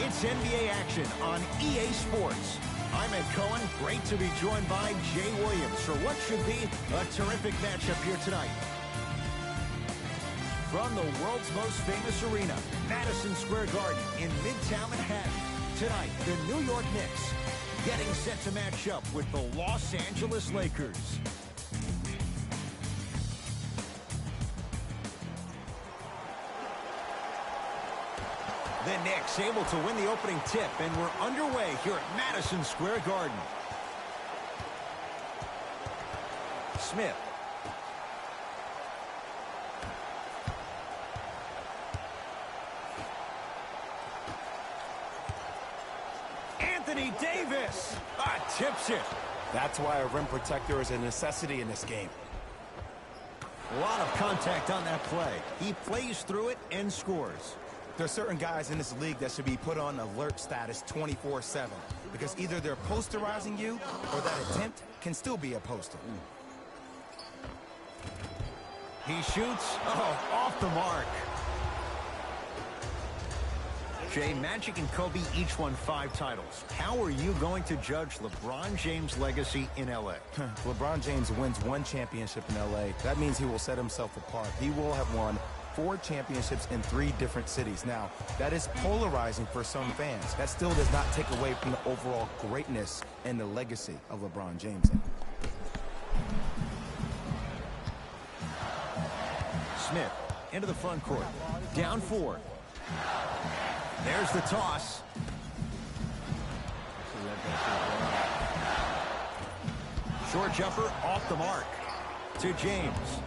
It's NBA action on EA Sports. I'm Ed Cohen. Great to be joined by Jay Williams for what should be a terrific matchup here tonight. From the world's most famous arena, Madison Square Garden in Midtown Manhattan. Tonight, the New York Knicks getting set to match up with the Los Angeles Lakers. The Knicks able to win the opening tip, and we're underway here at Madison Square Garden. Smith. Anthony Davis tips it. That's why a rim protector is a necessity in this game. A lot of contact on that play. He plays through it and scores. There are certain guys in this league that should be put on alert status 24/7 because either they're posterizing you or that attempt can still be a poster. He shoots. Off the mark. Jay, Magic and Kobe each won 5 titles. How are you going to judge LeBron James' legacy in L.A.? LeBron James wins 1 championship in L.A. That means he will set himself apart. He will have won 4 championships in 3 different cities. Now, that is polarizing for some fans. That still does not take away from the overall greatness and the legacy of LeBron James. Smith into the front court. Down 4. There's the toss. Short jumper off the mark to James.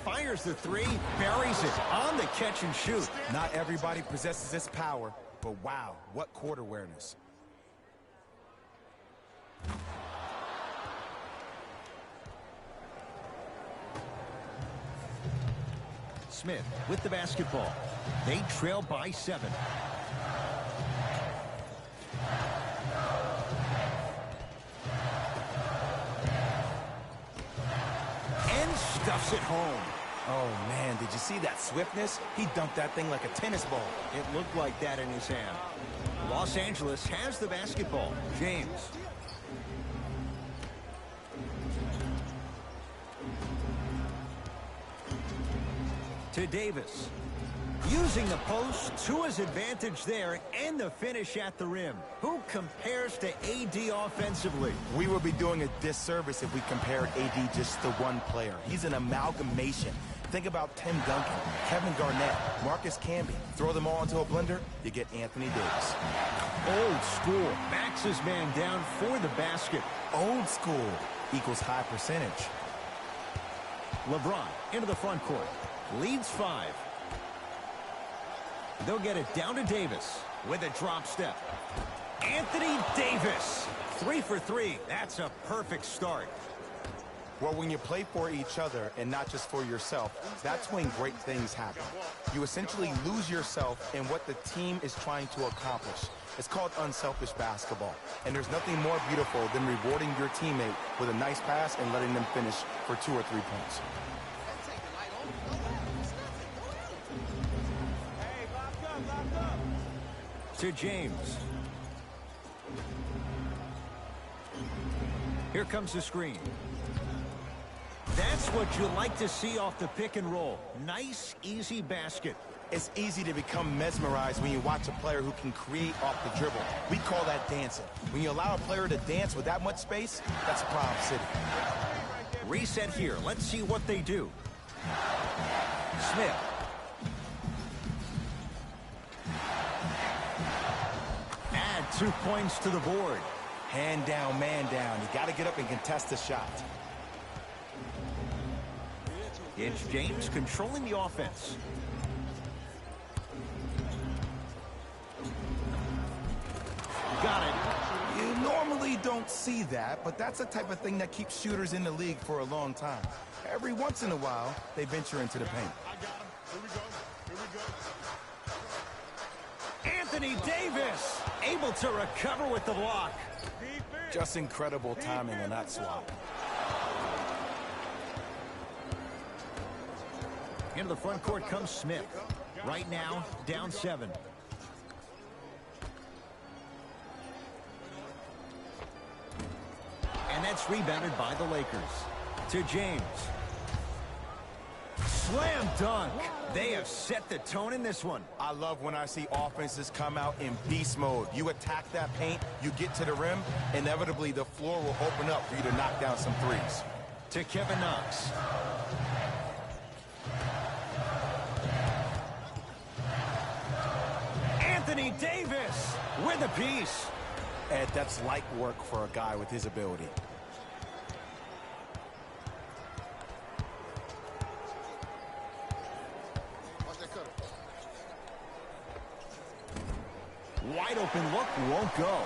Fires the 3, buries it on the catch and shoot. Not everybody possesses this power, but wow, what court awareness. Smith with the basketball. They trail by 7. And stuffs it home. Oh, man, did you see that swiftness? He dunked that thing like a tennis ball. It looked like that in his hand. Los Angeles has the basketball. James. To Davis. Using the post to his advantage there and the finish at the rim. Who compares to AD offensively? We would be doing a disservice if we compared AD just to one player. He's an amalgamation. Think about Tim Duncan, Kevin Garnett, Marcus Camby. Throw them all into a blender, you get Anthony Davis. Old school. Backs his man down for the basket. Old school equals high percentage. LeBron into the front court. Leads 5. They'll get it down to Davis with a drop step. Anthony Davis. 3 for 3. That's a perfect start. Well, when you play for each other and not just for yourself, that's when great things happen. You essentially lose yourself in what the team is trying to accomplish. It's called unselfish basketball. And there's nothing more beautiful than rewarding your teammate with a nice pass and letting them finish for 2 or 3 points. To James. Here comes the screen. That's what you like to see off the pick and roll. Nice, easy basket. It's easy to become mesmerized when you watch a player who can create off the dribble. We call that dancing. When you allow a player to dance with that much space, that's a problem city. Reset here. Let's see what they do. Smith. Add 2 points to the board. Hand down, man down. You got to get up and contest the shot. It's James controlling the offense. Got it. You normally don't see that, but that's the type of thing that keeps shooters in the league for a long time. Every once in a while, they venture into the paint. Anthony Davis able to recover with the block. Just incredible timing on that swap. Into the front court comes Smith. Right now, down 7. And that's rebounded by the Lakers. To James. Slam dunk. They have set the tone in this one. I love when I see offenses come out in beast mode. You attack that paint, you get to the rim, inevitably the floor will open up for you to knock down some threes. To Kevin Knox. Anthony Davis with a piece. Ed, that's light work for a guy with his ability. Wide open look won't go.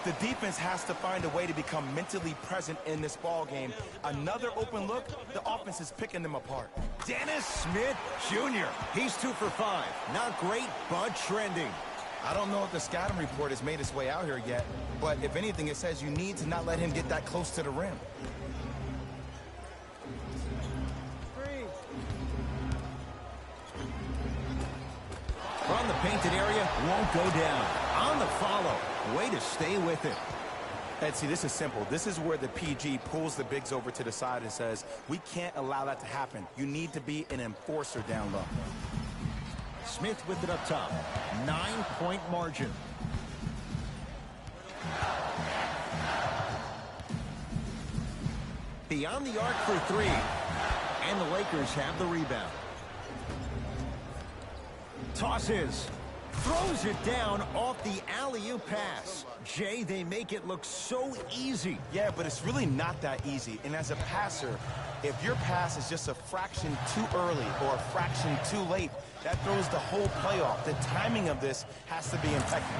The defense has to find a way to become mentally present in this ball game. Another open look, the offense is picking them apart. Dennis Smith Jr. He's 2 for 5. Not great, but trending. I don't know if the scouting report has made its way out here yet, but if anything, it says you need to not let him get that close to the rim. From the painted area, won't go down. On the follow. Way to stay with it. Ed, see, this is simple. This is where the PG pulls the bigs over to the side and says, we can't allow that to happen. You need to be an enforcer down low. Smith with it up top. 9-point margin. Beyond the arc for 3. And the Lakers have the rebound. Tosses. Throws it down off the alley-oop pass. Jay, they make it look so easy. Yeah, but it's really not that easy. And as a passer, if your pass is just a fraction too early or a fraction too late, that throws the whole play off. The timing of this has to be impeccable.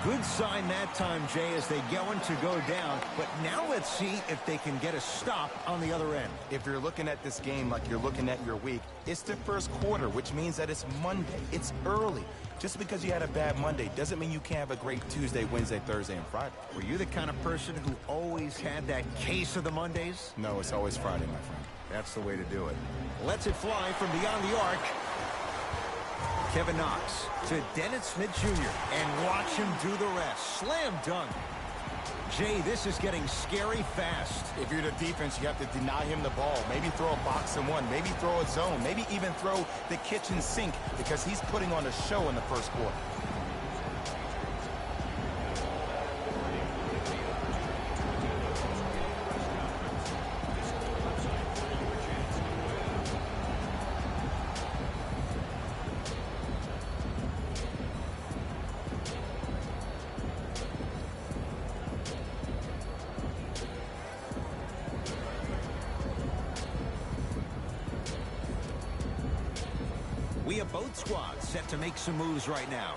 Good sign that time, Jay, as they going to go down. But now let's see if they can get a stop on the other end. If you're looking at this game like you're looking at your week, it's the first quarter, which means that it's Monday. It's early. Just because you had a bad Monday doesn't mean you can't have a great Tuesday, Wednesday, Thursday, and Friday. Were you the kind of person who always had that case of the Mondays? No, it's always Friday, my friend. That's the way to do it. Lets it fly from beyond the arc. Kevin Knox to Dennis Smith Jr. And watch him do the rest. Slam dunk. Jay, this is getting scary fast. If you're the defense, you have to deny him the ball. Maybe throw a box and one. Maybe throw a zone. Maybe even throw the kitchen sink because he's putting on a show in the first quarter. We have both squads set to make some moves right now.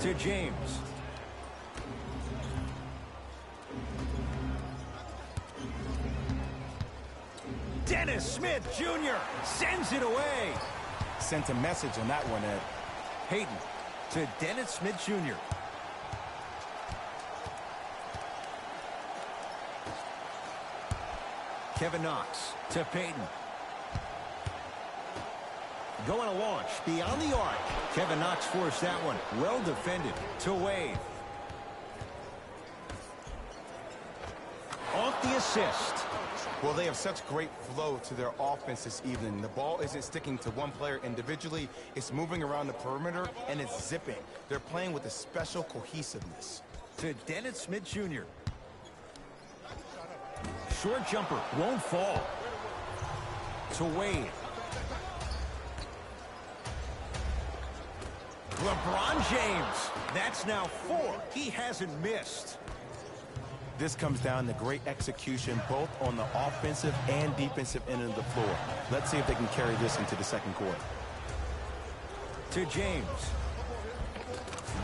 To James. Dennis Smith Jr. sends it away. Sent a message on that one, Ed. Payton to Dennis Smith Jr. Kevin Knox to Payton. Going to launch beyond the arc. Kevin Knox forced that one. Well defended to Wade. Off the assist. Well, they have such great flow to their offense this evening. The ball isn't sticking to one player individually. It's moving around the perimeter, and it's zipping. They're playing with a special cohesiveness. To Dennis Smith Jr. Short jumper won't fall. To Wade. LeBron James. That's now 4. He hasn't missed. This comes down to great execution both on the offensive and defensive end of the floor. Let's see if they can carry this into the second quarter. To James.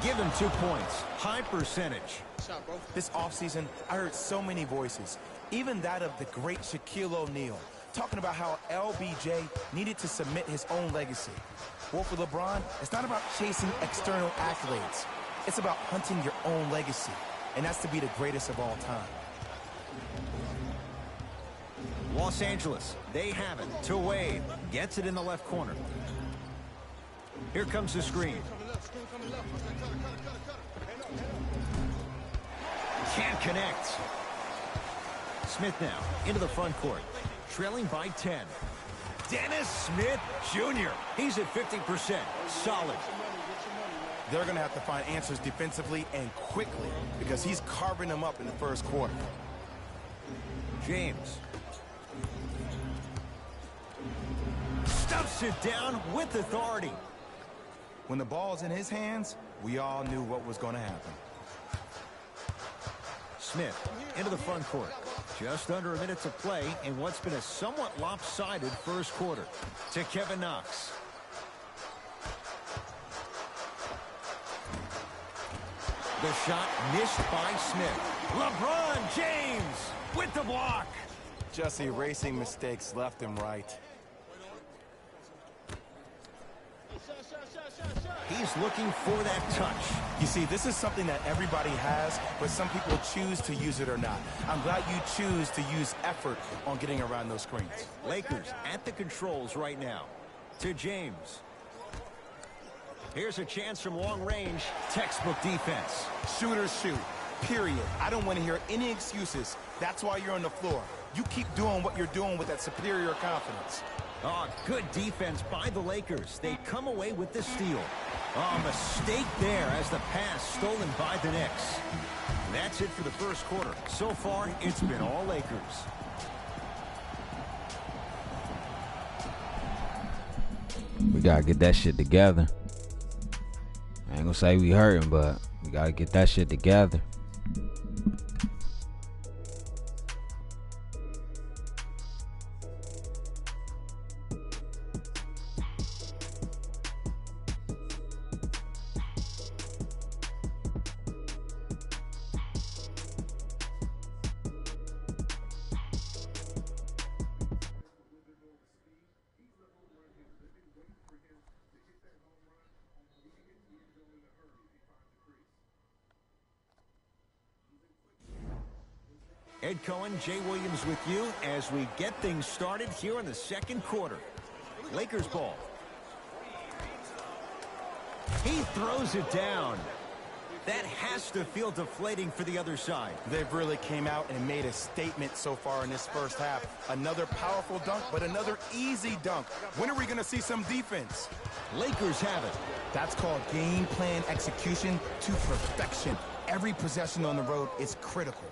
Give him 2 points. High percentage. This offseason, I heard so many voices, even that of the great Shaquille O'Neal, talking about how LBJ needed to submit his own legacy. Well, for LeBron, it's not about chasing external accolades. It's about hunting your own legacy, and that's to be the greatest of all time. Los Angeles, they have it to Wade. Gets it in the left corner. Here comes the screen. Can't connect. Smith now into the front court. Trailing by 10. Dennis Smith Jr. He's at 50%. Solid. They're going to have to find answers defensively and quickly because he's carving them up in the first quarter. James. Stuffs it down with authority. When the ball's in his hands, we all knew what was going to happen. Smith into the front court. Just under a minute to play in what's been a somewhat lopsided first quarter. To Kevin Knox. The shot missed by Smith. LeBron James with the block. Just erasing mistakes left and right. He's looking for that touch. You see, this is something that everybody has, but some people choose to use it or not. I'm glad you choose to use effort on getting around those screens. Lakers at the controls right now. To James. Here's a chance from long range. Textbook defense. Shooters shoot, period. I don't want to hear any excuses. That's why you're on the floor. You keep doing what you're doing with that superior confidence. Oh, good defense by the Lakers. They come away with the steal. Oh, mistake there as the pass stolen by the Knicks. That's it for the first quarter. So far, it's been all Lakers. We gotta get that shit together. I ain't gonna say we hurting, but we gotta get that shit together. Ed Cohen, Jay Williams with you as we get things started here in the second quarter. Lakers ball. He throws it down. That has to feel deflating for the other side. They've really came out and made a statement so far in this first half. Another powerful dunk, but another easy dunk. When are we going to see some defense? Lakers have it. That's called game plan execution to perfection. Every possession on the road is critical.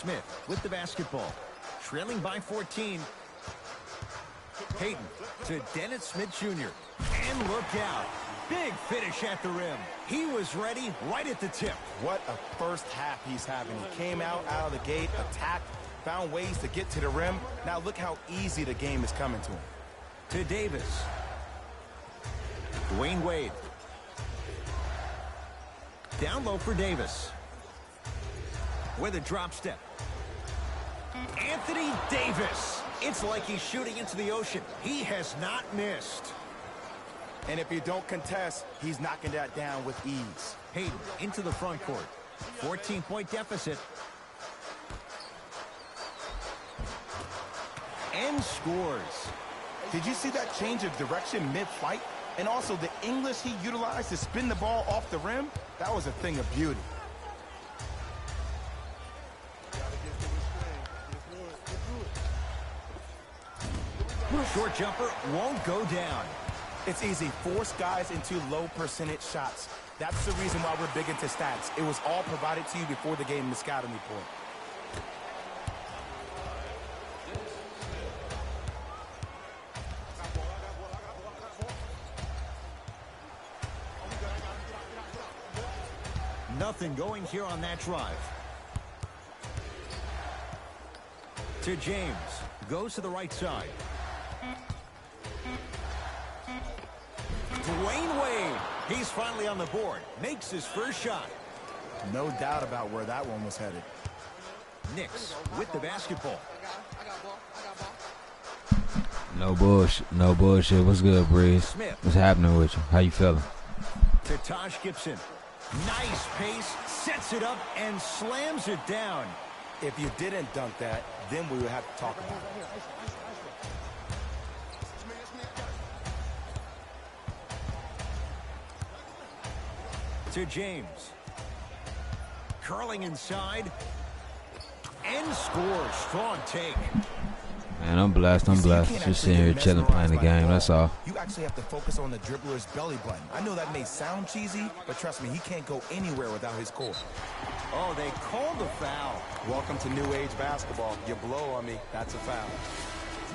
Smith with the basketball. Trailing by 14. Payton to Dennis Smith Jr. And look out. Big finish at the rim. He was ready right at the tip. What a first half he's having. He came out of the gate, attacked, found ways to get to the rim. Now look how easy the game is coming to him. To Davis. Dwayne Wade. Down low for Davis. With a drop step. Anthony Davis. It's like he's shooting into the ocean. He has not missed. And if you don't contest, he's knocking that down with ease. Payton into the front court. 14-point deficit. And scores. Did you see that change of direction mid-flight? And also the English he utilized to spin the ball off the rim? That was a thing of beauty. Short jumper won't go down. It's easy. Force guys into low percentage shots. That's the reason why we're big into stats. It was all provided to you before the game in the scouting report. Nothing going here on that drive. To James. Goes to the right side. Dwayne Wade. He's finally on the board. Makes his first shot. No doubt about where that one was headed. Knicks with the basketball. No bullshit. No bullshit. What's good, Breeze? Smith. What's happening with you? How you feeling? To Taj Gibson. Nice pace, sets it up, and slams it down. If you didn't dunk that, then we would have to talk about it. To James. Curling inside. And scores. Strong take. Man, I'm blessed. I'm blessed. Just sitting here chilling, playing the game. That's all. You actually have to focus on the dribbler's belly button. I know that may sound cheesy, but trust me, he can't go anywhere without his core. Oh, they called a foul. Welcome to new age basketball. You blow on me, that's a foul.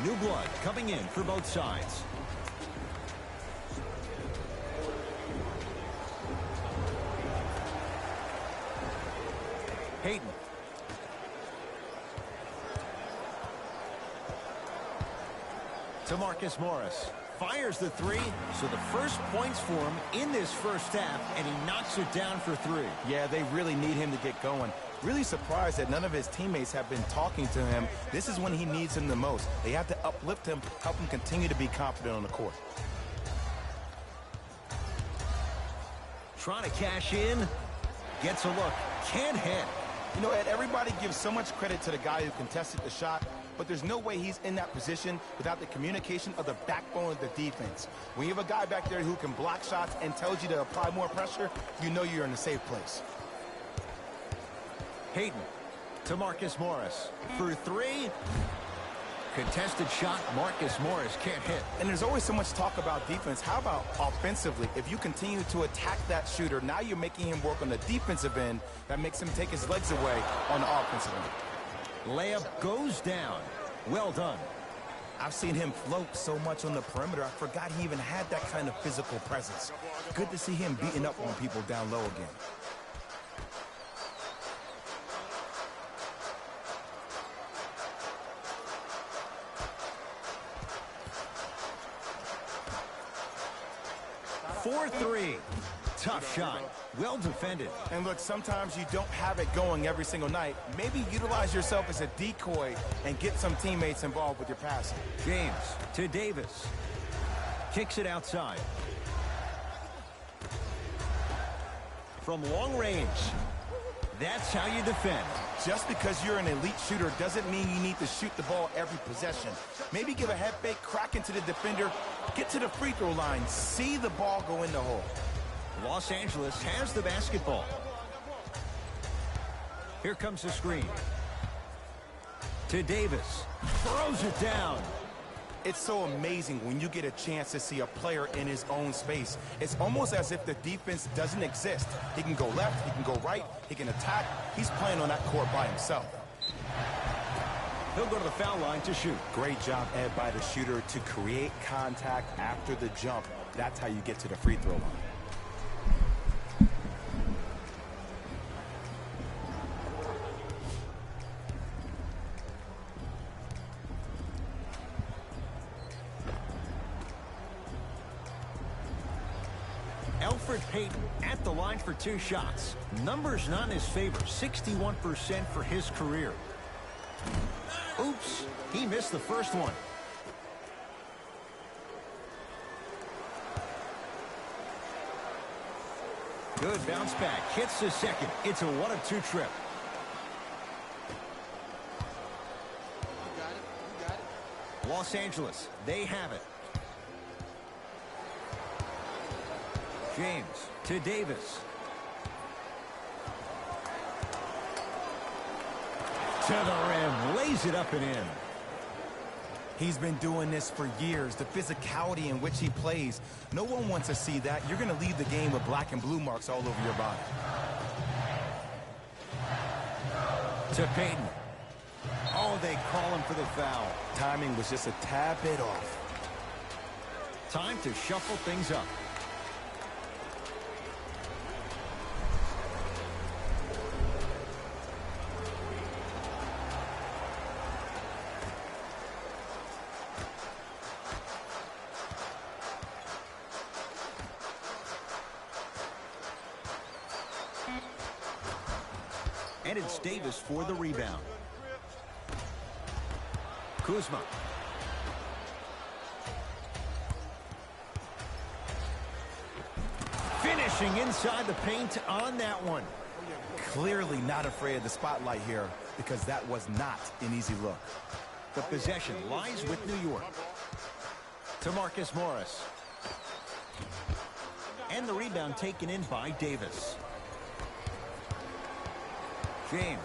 New blood coming in for both sides. Payton. To Marcus Morris. Fires the three, so the first points for him in this first half, and he knocks it down for three. Yeah, they really need him to get going. Really surprised that none of his teammates have been talking to him. This is when he needs him the most. They have to uplift him, help him continue to be confident on the court. Trying to cash in. Gets a look. Can't hit. You know, Ed, everybody gives so much credit to the guy who contested the shot, but there's no way he's in that position without the communication of the backbone of the defense. When you have a guy back there who can block shots and tells you to apply more pressure, you know you're in a safe place. Payton to Marcus Morris. For three. Contested shot. Marcus Morris can't hit. And there's always so much talk about defense. How about offensively? If you continue to attack that shooter, now you're making him work on the defensive end. That makes him take his legs away on the offensive end. Layup goes down. Well done. I've seen him float so much on the perimeter, I forgot he even had that kind of physical presence. Good to see him beating up on people down low again. For three. Tough shot. Well defended. And look, sometimes you don't have it going every single night. Maybe utilize yourself as a decoy and get some teammates involved with your passing. James to Davis. Kicks it outside. From long range. That's how you defend. Just because you're an elite shooter doesn't mean you need to shoot the ball every possession. Maybe give a head fake, crack into the defender, get to the free throw line, see the ball go in the hole. Los Angeles has the basketball. Here comes the screen. To Davis. Throws it down. It's so amazing when you get a chance to see a player in his own space. It's almost as if the defense doesn't exist. He can go left, he can go right, he can attack. He's playing on that court by himself. He'll go to the foul line to shoot. Great job, Ed, by the shooter to create contact after the jump. That's how you get to the free throw line. Payton at the line for two shots. Numbers not in his favor. 61% for his career. Oops, he missed the first one. Good bounce back. Hits the second. It's a 1-of-2 trip. You got it. Los Angeles, they have it. James to Davis. To the rim. Lays it up and in. He's been doing this for years. The physicality in which he plays. No one wants to see that. You're going to leave the game with black and blue marks all over your body. To Payton. Oh, they call him for the foul. Timing was just a tad bit off. Time to shuffle things up. And it's Davis for the rebound. Kuzma. Finishes Finishing inside the paint on that one. Clearly not afraid of the spotlight here because that was not an easy look. The possession lies with New York. To Marcus Morris. And the rebound taken in by Davis. James.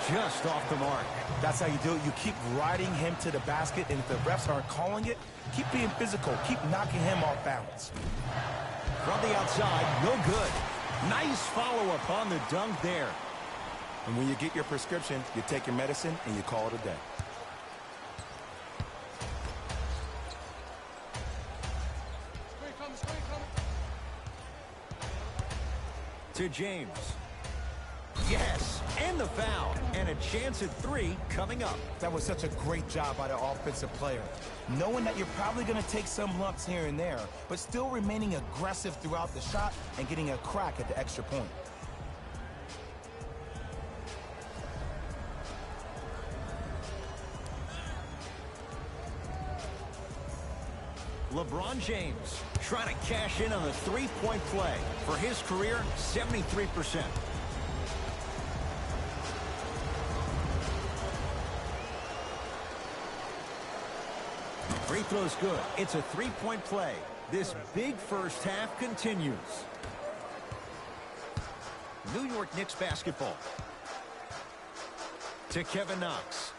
Just off the mark. That's how you do it. You keep riding him to the basket, and if the refs aren't calling it, keep being physical. Keep knocking him off balance. From the outside, no good. Nice follow-up on the dunk there. And when you get your prescription, you take your medicine, and you call it a day. To James. Yes, and the foul. And a chance at 3 coming up. That was such a great job by the offensive player. Knowing that you're probably going to take some lumps here and there, but still remaining aggressive throughout the shot and getting a crack at the extra point. LeBron James trying to cash in on the three-point play. For his career, 73%. Free throw's good. It's a three-point play. This big first half continues. New York Knicks basketball. To Kevin Knox.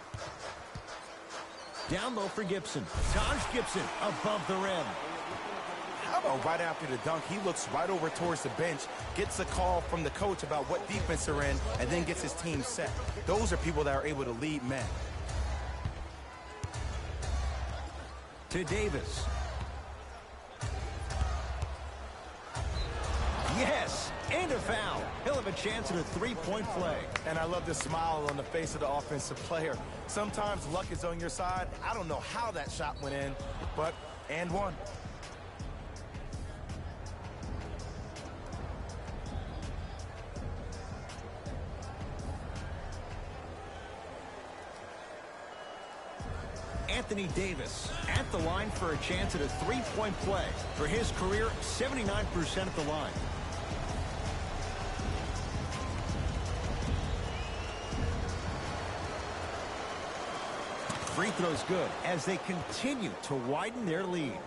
Down low for Gibson. Taj Gibson above the rim. How about right after the dunk, he looks right over towards the bench, gets a call from the coach about what defense they're in, and then gets his team set. Those are people that are able to lead men. To Davis. Yes, and a foul. He'll have a chance at a three-point play. And I love the smile on the face of the offensive player. Sometimes luck is on your side. I don't know how that shot went in, but and one. Anthony Davis at the line for a chance at a three-point play. For his career, 79% at the line. Free throw's good as they continue to widen their lead.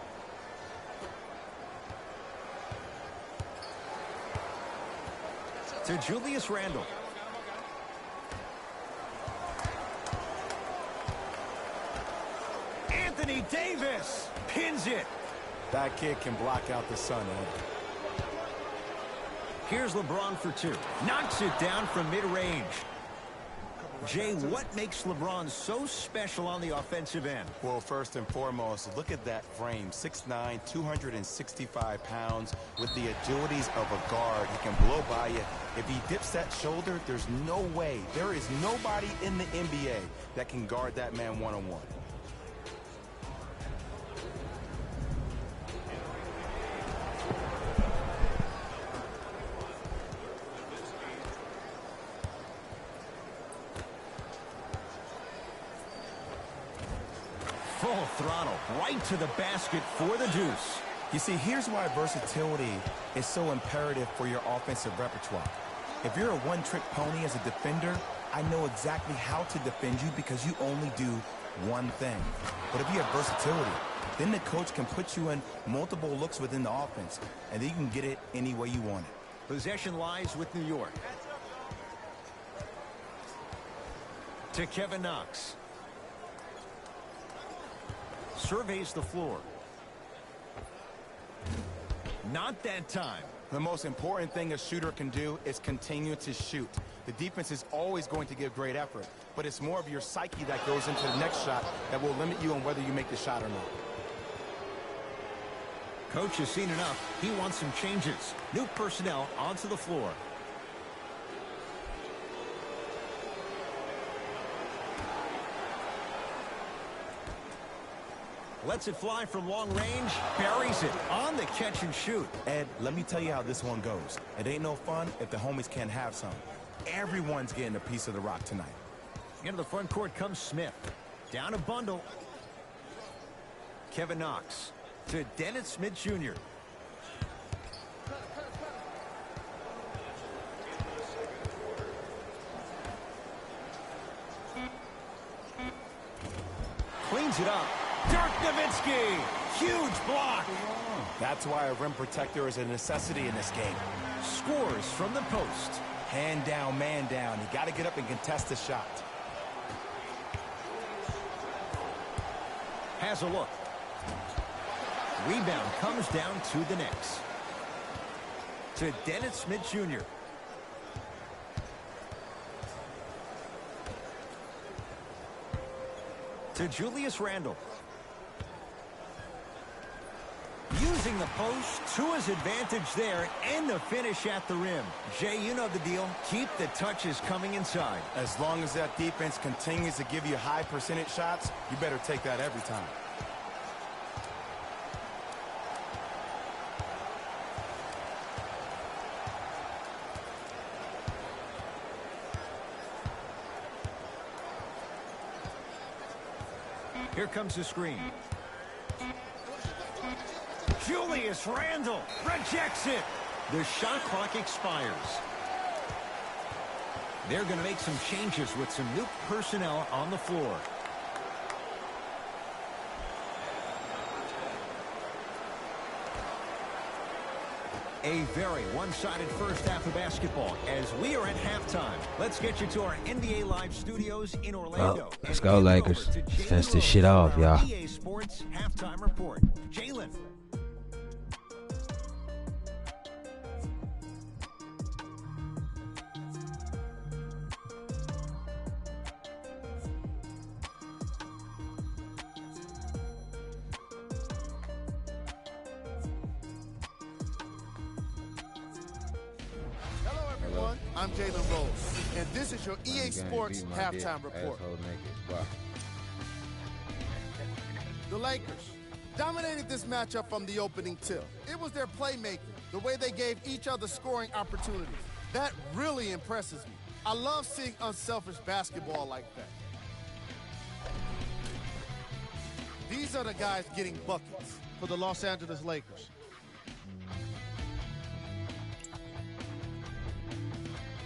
To Julius Randle. Anthony Davis pins it. That kid can block out the sun, Ed. Here's LeBron for 2. Knocks it down from mid-range. Jay, what makes LeBron so special on the offensive end? Well, first and foremost, look at that frame. 6'9", 265 pounds with the agilities of a guard. He can blow by you. If he dips that shoulder, there's no way. There is nobody in the NBA that can guard that man one-on-one. Full throttle right to the basket for the deuce. You see, here's why versatility is so imperative for your offensive repertoire. If you're a one-trick pony as a defender, I know exactly how to defend you because you only do one thing. But if you have versatility, then the coach can put you in multiple looks within the offense, and then you can get it any way you want it. Possession lies with New York. To Kevin Knox. Surveys the floor. Not that time. The most important thing a shooter can do is continue to shoot. The defense is always going to give great effort, but it's more of your psyche that goes into the next shot that will limit you on whether you make the shot or not. Coach has seen enough. He wants some changes. New personnel onto the floor. Lets it fly from long range, buries it on the catch and shoot. Ed, let me tell you how this one goes. It ain't no fun if the homies can't have some. Everyone's getting a piece of the rock tonight. Into the front court comes Smith. Down a bundle. Kevin Knox. to Dennis Smith Jr. Cleans it up. Dirk Nowitzki. Huge block. That's why a rim protector is a necessity in this game. Scores from the post. Hand down, man down. You got to get up and contest the shot. Has a look. Rebound comes down to the Knicks. To Dennis Smith Jr. To Julius Randle. Using the post to his advantage there and the finish at the rim. Jay, you know the deal. Keep the touches coming inside. As long as that defense continues to give you high percentage shots, you better take that every time. Here comes the screen. Julius Randle rejects it. The shot clock expires. They're going to make some changes with some new personnel on the floor. A very one-sided first half of basketball as we are at halftime. Let's get you to our NBA Live studios in Orlando. Let's go, Lakers. Finish this shit off, y'all. EA Sports halftime report. Jalen. I'm Jalen Rose, and this is your EA Sports halftime report. The Lakers dominated this matchup from the opening tip. It was their playmaking, the way they gave each other scoring opportunities. That really impresses me. I love seeing unselfish basketball like that. These are the guys getting buckets for the Los Angeles Lakers.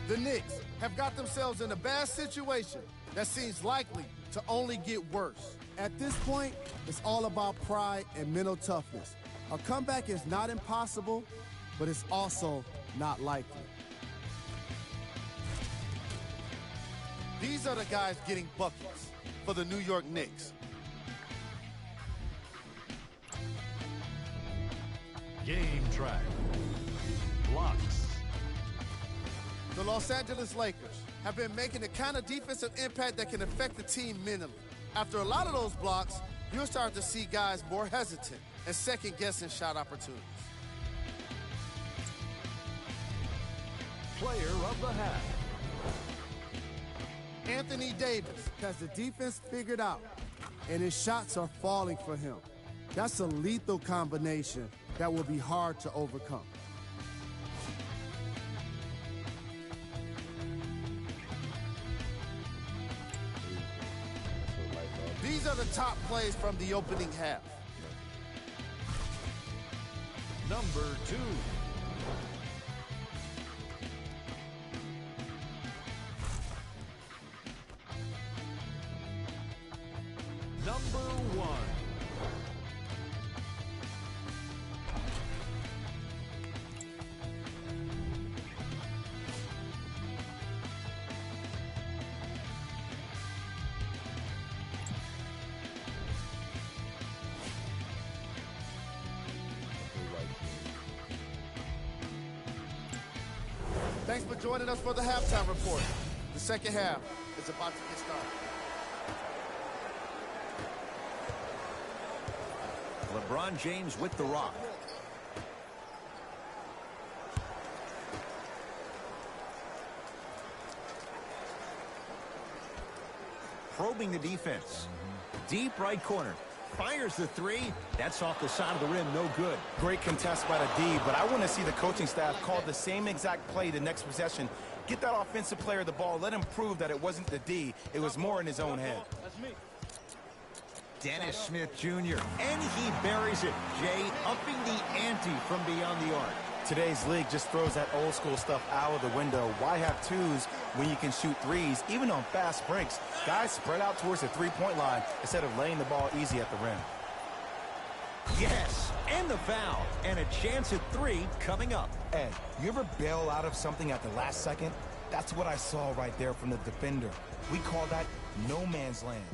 The Knicks have got themselves in a bad situation that seems likely to only get worse. At this point, it's all about pride and mental toughness. A comeback is not impossible, but it's also not likely. These are the guys getting buckets for the New York Knicks. Game track. Blocks. The Los Angeles Lakers have been making the kind of defensive impact that can affect the team mentally. After a lot of those blocks, you'll start to see guys more hesitant and second-guessing shot opportunities. Player of the half. Anthony Davis has the defense figured out, and his shots are falling for him. That's a lethal combination that will be hard to overcome. These are the top plays from the opening half. Number 2. Number 1. Thanks for joining us for the halftime report. The second half is about to get started. LeBron James with the rock. Probing the defense. Deep right corner. Fires the three. That's off the side of the rim. No good. Great contest by the D, but I want to see the coaching staff call the same exact play the next possession. Get that offensive player the ball. Let him prove that it wasn't the D. It was more in his own head. Dennis Smith Jr., and he buries it. Jay upping the ante from beyond the arc. Today's league just throws that old school stuff out of the window. Why have twos when you can shoot threes, even on fast breaks? Guys spread out towards the three-point line instead of laying the ball easy at the rim. Yes, and the foul, and a chance at three coming up. Ed, you ever bail out of something at the last second? That's what I saw right there from the defender. We call that no man's land.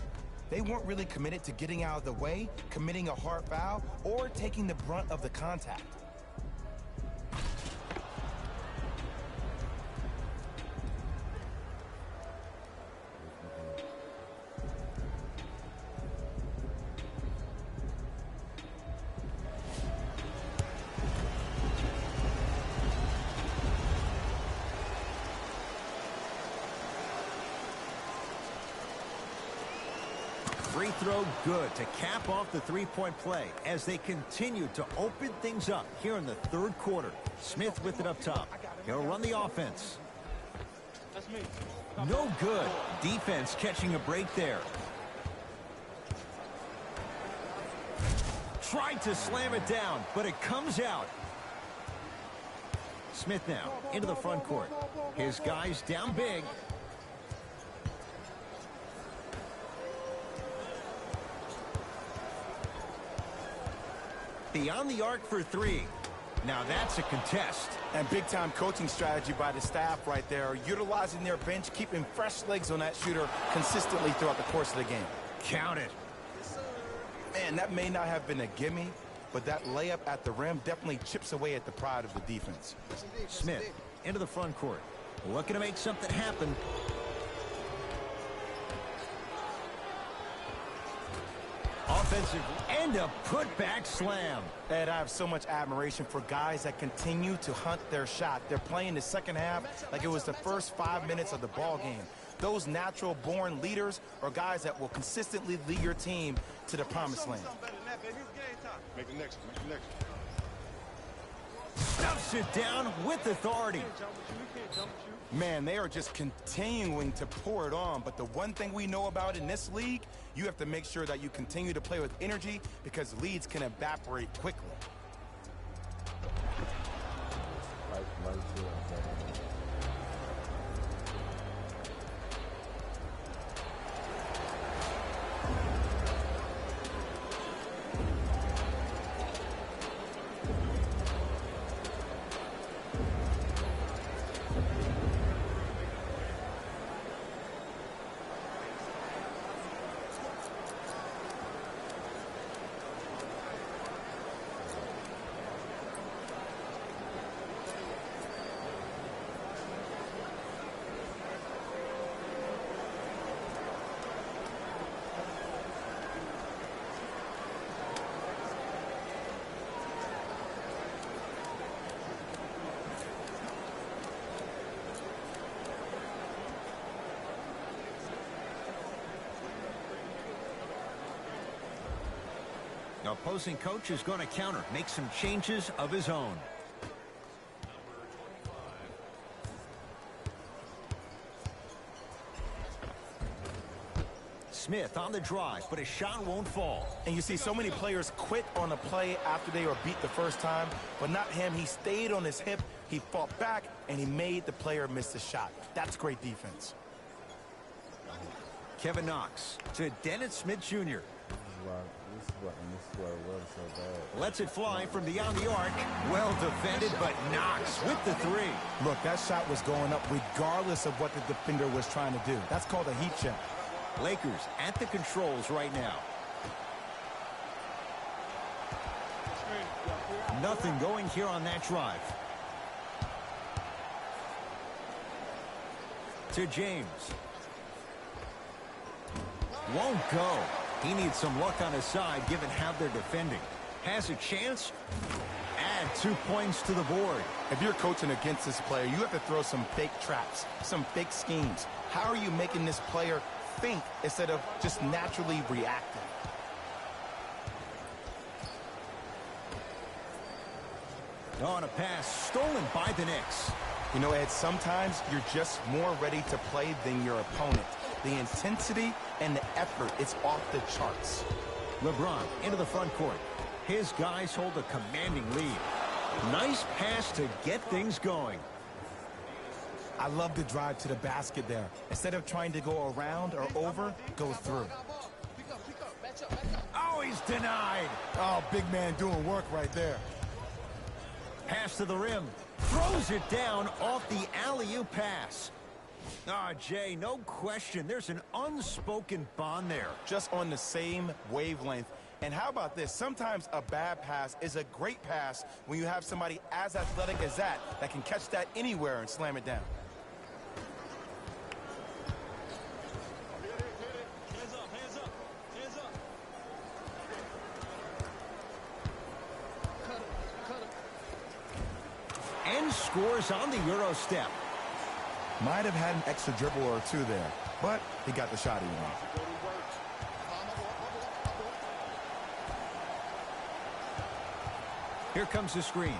They weren't really committed to getting out of the way, committing a hard foul, or taking the brunt of the contact. Free throw good to cap off the three-point play as they continue to open things up here in the third quarter. Smith with it up top. He'll run the offense. No good. Defense catching a break there. Tried to slam it down, but it comes out. Smith now into the front court. His guys down big. Beyond the arc for three. Now that's a contest. And big-time coaching strategy by the staff right there, utilizing their bench, keeping fresh legs on that shooter consistently throughout the course of the game. Count it. Man, that may not have been a gimme, but that layup at the rim definitely chips away at the pride of the defense. Smith into the front court. Looking to make something happen. Offensive and a putback slam. Ed, I have so much admiration for guys that continue to hunt their shot. They're playing the second half like it was the first 5 minutes of the ball game. Those natural-born leaders are guys that will consistently lead your team to the promised land. Make the next one. Stuffs it down with authority. Man, they are just continuing to pour it on. But the one thing we know about in this league, you have to make sure that you continue to play with energy because leads can evaporate quickly. The opposing coach is going to counter, make some changes of his own. Smith on the drive, but his shot won't fall. And you see so many players quit on a play after they were beat the first time, but not him. He stayed on his hip, he fought back, and he made the player miss the shot. That's great defense. Kevin Knox to Dennis Smith Jr. Lets it fly from beyond the arc. Well defended, but Knox with the three. Look, that shot was going up regardless of what the defender was trying to do. That's called a heat check. Lakers at the controls right now. Nothing going here on that drive. To James. Won't go. He needs some luck on his side given how they're defending. Has a chance. Add 2 points to the board. If you're coaching against this player, you have to throw some fake traps, some fake schemes. How are you making this player think instead of just naturally reacting? On a pass stolen by the Knicks. You know, Ed, sometimes you're just more ready to play than your opponent. The intensity and the effort is off the charts. LeBron into the front court. His guys hold a commanding lead. Nice pass to get things going. I love the drive to the basket there. Instead of trying to go around or over, go through. Oh, he's denied. Oh, big man doing work right there. Pass to the rim. Throws it down off the alley-oop pass. Ah, Jay, no question. There's an unspoken bond there. Just on the same wavelength. And how about this? Sometimes a bad pass is a great pass when you have somebody as athletic as that can catch that anywhere and slam it down. Hands up, hands up, hands up. And scores on the Euro step. Might have had an extra dribble or two there, but he got the shot he wanted. Here comes the screen.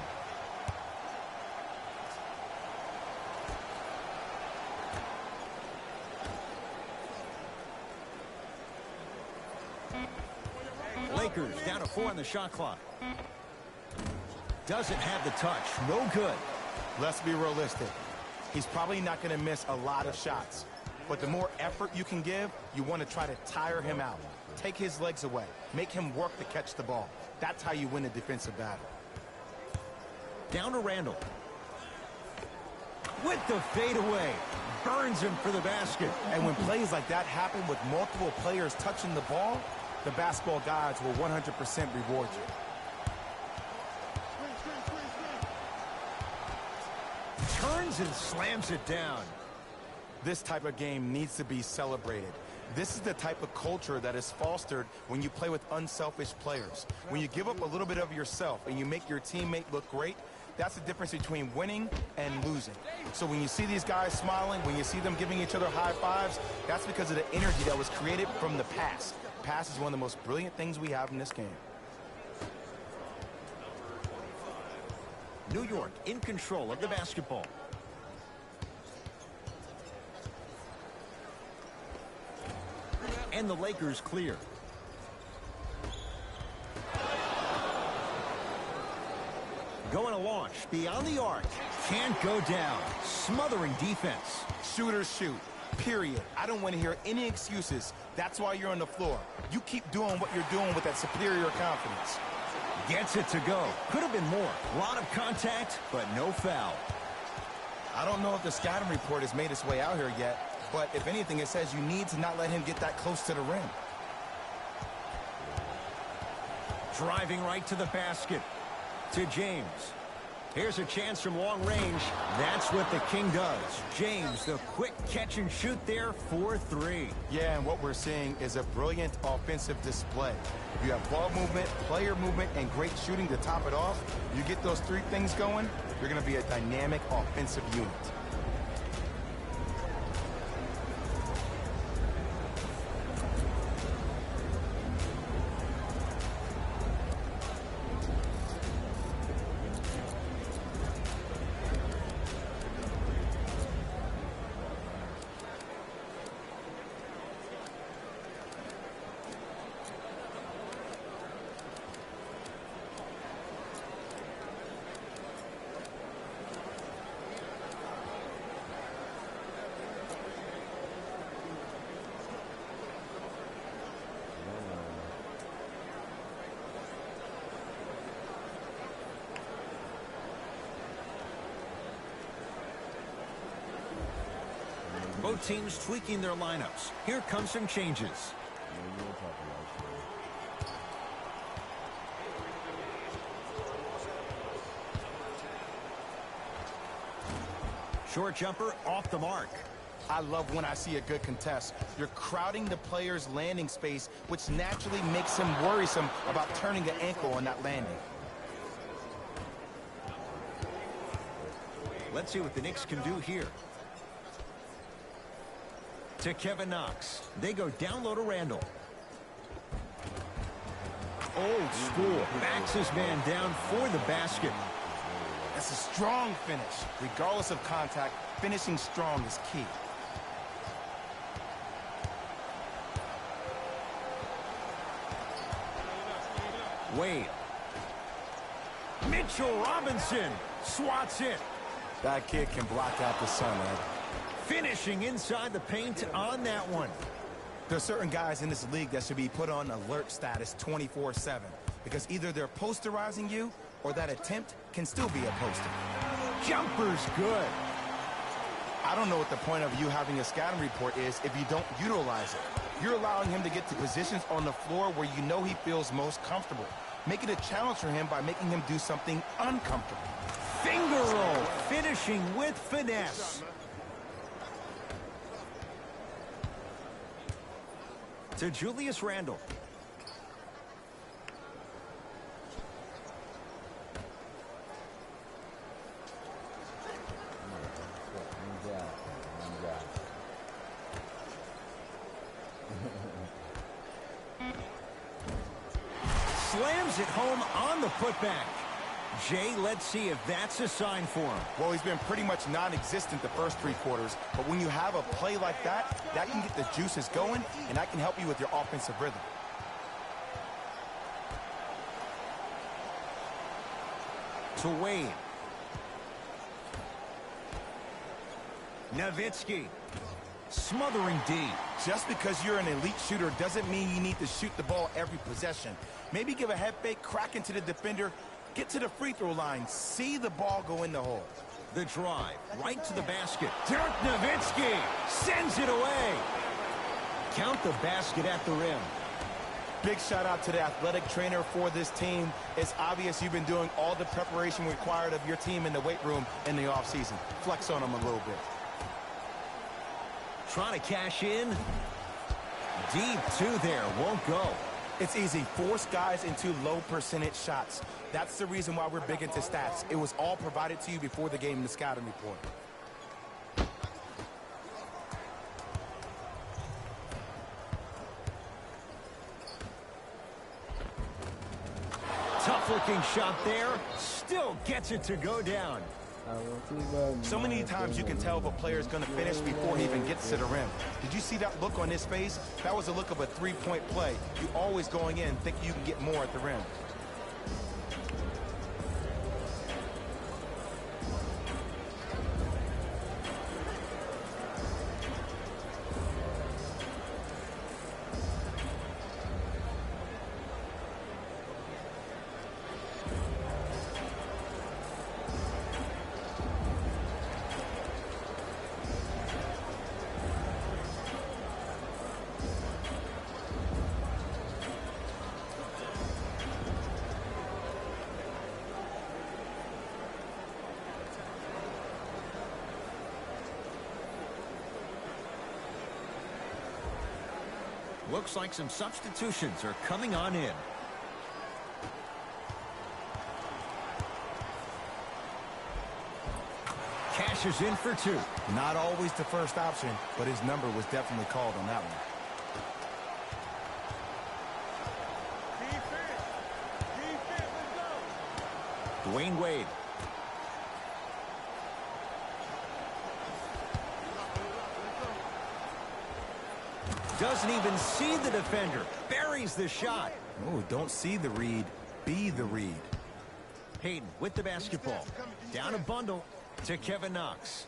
Lakers down to 4 on the shot clock. Doesn't have the touch. No good. Let's be realistic. He's probably not going to miss a lot of shots. But the more effort you can give, you want to try to tire him out. Take his legs away. Make him work to catch the ball. That's how you win a defensive battle. Down to Randall. With the fadeaway. Burns him for the basket. And when plays like that happen with multiple players touching the ball, the basketball gods will 100% reward you. Turns and slams it down. This type of game needs to be celebrated. This is the type of culture that is fostered when you play with unselfish players. When you give up a little bit of yourself and you make your teammate look great, that's the difference between winning and losing. So when you see these guys smiling, when you see them giving each other high fives, that's because of the energy that was created from the pass. Pass is one of the most brilliant things we have in this game. New York in control of the basketball. And the Lakers clear. Going to launch beyond the arc. Can't go down. Smothering defense. Shooters shoot. Period. I don't want to hear any excuses. That's why you're on the floor. You keep doing what you're doing with that superior confidence. Gets it to go. Could have been more. A lot of contact, but no foul. I don't know if the scouting report has made its way out here yet, but if anything, it says you need to not let him get that close to the rim. Driving right to the basket. To James. Here's a chance from long range. That's what the King does. James, the quick catch and shoot there for 3. Yeah, and what we're seeing is a brilliant offensive display. You have ball movement, player movement, and great shooting to top it off. You get those 3 things going, you're going to be a dynamic offensive unit. Both teams tweaking their lineups. Here comes some changes. Short jumper off the mark. I love when I see a good contest. You're crowding the player's landing space, which naturally makes him worrisome about turning an ankle on that landing. Let's see what the Knicks can do here. To Kevin Knox. They go down low to Randall. Old school. Backs his man down for the basket. That's a strong finish. Regardless of contact, finishing strong is key. Wade. Mitchell Robinson swats it. That kid can block out the sun, man. Finishing inside the paint on that one. There are certain guys in this league that should be put on alert status 24/7 because either they're posterizing you or that attempt can still be a poster. Jumper's good. I don't know what the point of you having a scouting report is if you don't utilize it. You're allowing him to get to positions on the floor where you know he feels most comfortable. Make it a challenge for him by making him do something uncomfortable. Finger roll, finishing with finesse. To Julius Randle. Slams it home on the putback. Jay, let's see if that's a sign for him. Well, he's been pretty much non-existent the first 3 quarters, but when you have a play like that, that can get the juices going, and that can help you with your offensive rhythm. To Wade. Nowitzki. Smothering D. Just because you're an elite shooter doesn't mean you need to shoot the ball every possession. Maybe give a head fake, crack into the defender, get to the free throw line, see the ball go in the hole. The drive, right to the basket. Dirk Nowitzki sends it away. Count the basket at the rim. Big shout out to the athletic trainer for this team. It's obvious you've been doing all the preparation required of your team in the weight room in the offseason. Flex on them a little bit. Trying to cash in. Deep 2 there, won't go. It's easy. Force guys into low percentage shots. That's the reason why we're big into stats. It was all provided to you before the game in the scouting report. Tough-looking shot there. Still gets it to go down. So many times you can tell if a player is going to finish before he even gets to the rim. Did you see that look on his face? That was the look of a three-point play. You always going in think you can get more at the rim. Looks like some substitutions are coming on in. Cashes in for 2. Not always the first option, but his number was definitely called on that one. Dwayne Wade. Doesn't even see the defender. Buries the shot. Oh, don't see the read. Be the read. Hayden with the basketball. Down a bundle to Kevin Knox.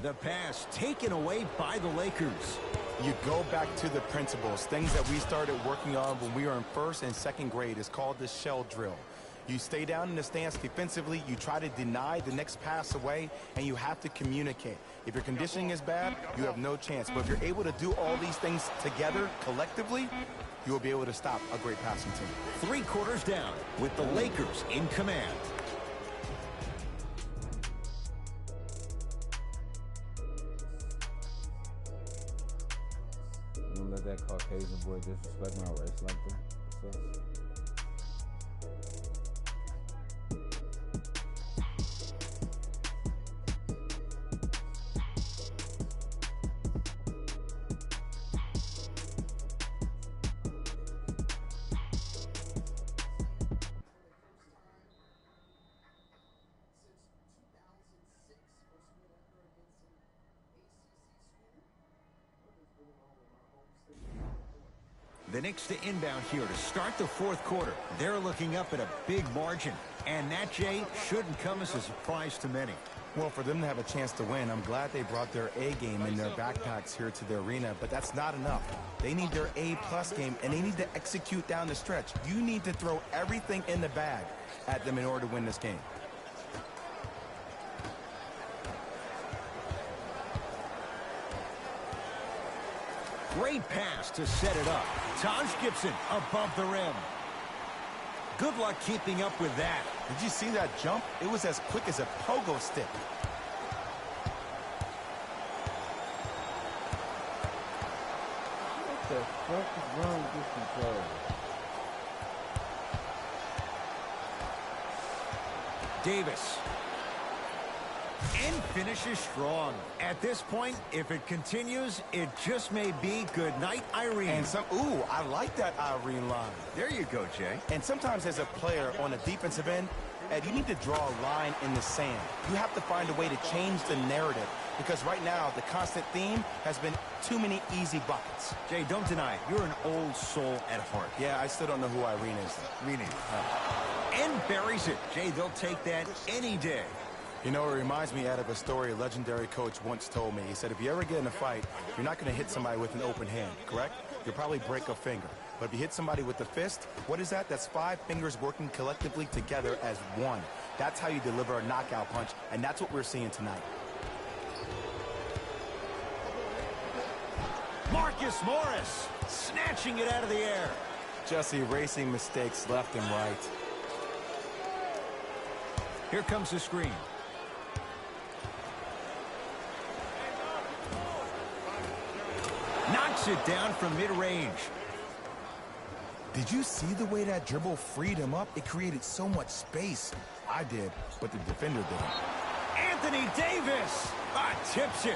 The pass taken away by the Lakers. You go back to the principles, things that we started working on when we were in first and second grade. Is called the shell drill. You stay down in the stance defensively, you try to deny the next pass away, and you have to communicate. If your conditioning is bad, you have no chance. But if you're able to do all these things together, collectively, you will be able to stop a great passing team. 3 quarters down with the Lakers in command. You don't let that Caucasian boy disrespect my race like that. The Knicks to inbound here to start the fourth quarter. They're looking up at a big margin. And that, Jay, shouldn't come as a surprise to many. Well, for them to have a chance to win, I'm glad they brought their A game in their backpacks here to the arena, but that's not enough. They need their A+ game, and they need to execute down the stretch. You need to throw everything in the bag at them in order to win this game. Great pass to set it up. Taj Gibson above the rim. Good luck keeping up with that. Did you see that jump? It was as quick as a pogo stick. What the fuck is wrong with this controller? Davis. And finishes strong. At this point, if it continues, it just may be good night, Irene. And ooh, I like that Irene line. There you go, Jay. And sometimes as a player on the defensive end, Ed, you need to draw a line in the sand. You have to find a way to change the narrative because right now the constant theme has been too many easy buckets. Jay, don't deny it. You're an old soul at heart. Yeah, I still don't know who Irene is. Me neither. And buries it. Jay, they'll take that any day. You know, it reminds me, Ed, of a story a legendary coach once told me. He said, if you ever get in a fight, you're not going to hit somebody with an open hand, correct? You'll probably break a finger. But if you hit somebody with the fist, what is that? That's 5 fingers working collectively together as one. That's how you deliver a knockout punch, and that's what we're seeing tonight. Marcus Morris snatching it out of the air. Just erasing mistakes left and right. Here comes the screen. Knocks it down from mid-range. Did you see the way that dribble freed him up? It created so much space. I did, but the defender didn't. Anthony Davis tips it.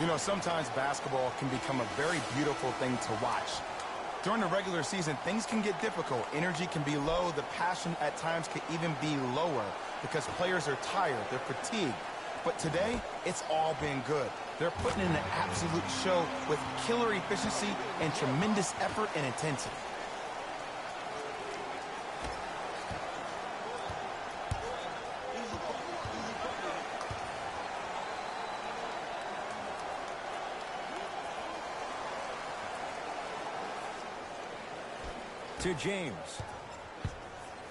You know, sometimes basketball can become a very beautiful thing to watch. During the regular season, things can get difficult. Energy can be low. The passion at times can even be lower because players are tired. They're fatigued. But today, it's all been good. They're putting in an absolute show with killer efficiency and tremendous effort and intensity. To James.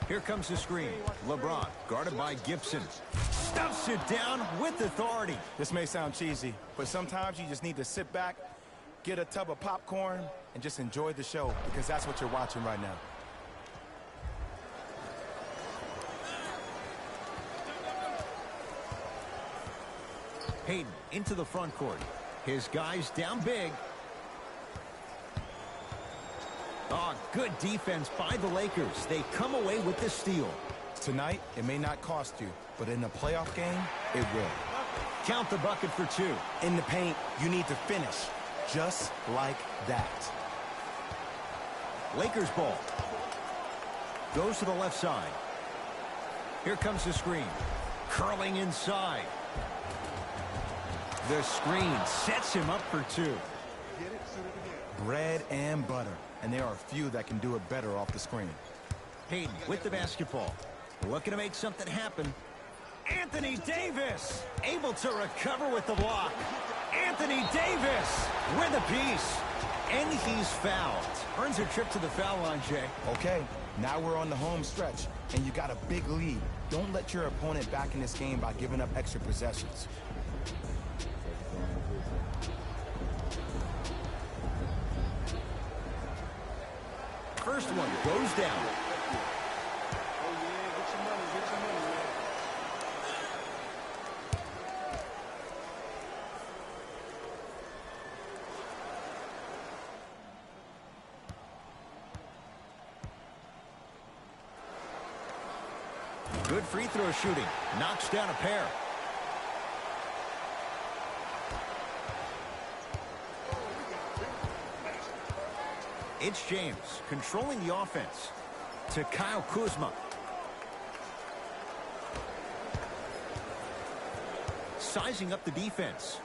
Here comes the screen. LeBron, guarded by Gibson. Stuffs it down with authority. This may sound cheesy, but sometimes you just need to sit back, get a tub of popcorn, and just enjoy the show, because that's what you're watching right now. Hayden into the front court. His guys down big. Oh, good defense by the Lakers. They come away with the steal. Tonight, it may not cost you, but in a playoff game, it will. Count the bucket for 2. In the paint, you need to finish, just like that. Lakers ball. Goes to the left side. Here comes the screen. Curling inside. The screen sets him up for 2. Bread and butter. And there are few that can do it better off the screen. Hayden with the basketball. Looking to make something happen. Anthony Davis able to recover with the block. Anthony Davis with a piece. And he's fouled. Earns a trip to the foul line, Jay. Okay, now we're on the home stretch, and you got a big lead. Don't let your opponent back in this game by giving up extra possessions. First one goes down. Good free throw shooting. Knocks down a pair. It's James controlling the offense to Kyle Kuzma. Sizing up the defense.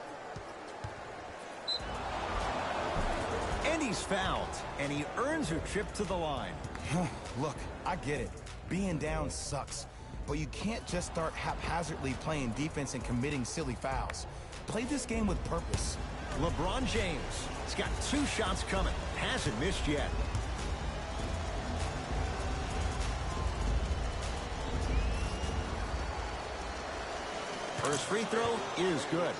And he He's fouled, and he earns a trip to the line. Look, I get it. Being down sucks. But you can't just start haphazardly playing defense and committing silly fouls. Play this game with purpose. LeBron James. He's got 2 shots coming. Hasn't missed yet. First free throw is good.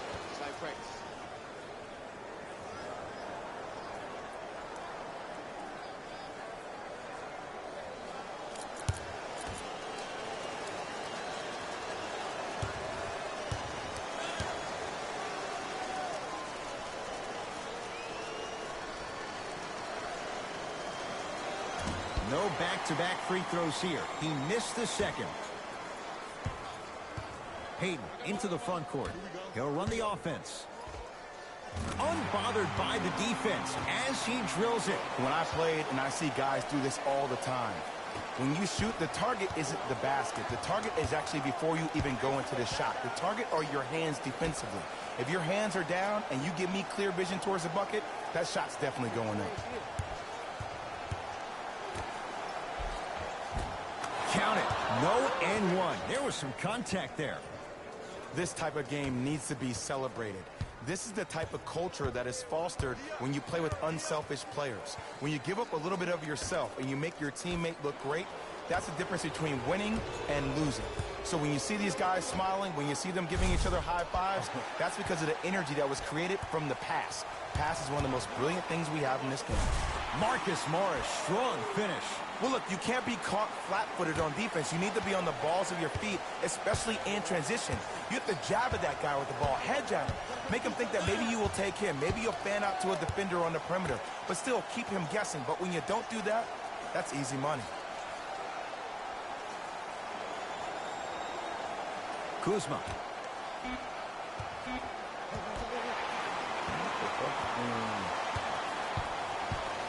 No back-to-back free throws here. He missed the second. Hayden into the front court. He'll run the offense. Unbothered by the defense as he drills it. When I played, and I see guys do this all the time, when you shoot, the target isn't the basket. The target is actually before you even go into the shot. The target are your hands defensively. If your hands are down and you give me clear vision towards the bucket, that shot's definitely going in. Count it. No and one. There was some contact there. This type of game needs to be celebrated. This is the type of culture that is fostered when you play with unselfish players. When you give up a little bit of yourself and you make your teammate look great, that's the difference between winning and losing. So when you see these guys smiling, when you see them giving each other high fives, that's because of the energy that was created from the pass. Pass is one of the most brilliant things we have in this game. Marcus Morris, strong finish. Well, look, you can't be caught flat-footed on defense. You need to be on the balls of your feet, especially in transition. You have to jab at that guy with the ball, head jab him. Make him think that maybe you will take him. Maybe you'll fan out to a defender on the perimeter, but still keep him guessing. But when you don't do that, that's easy money. Kuzma.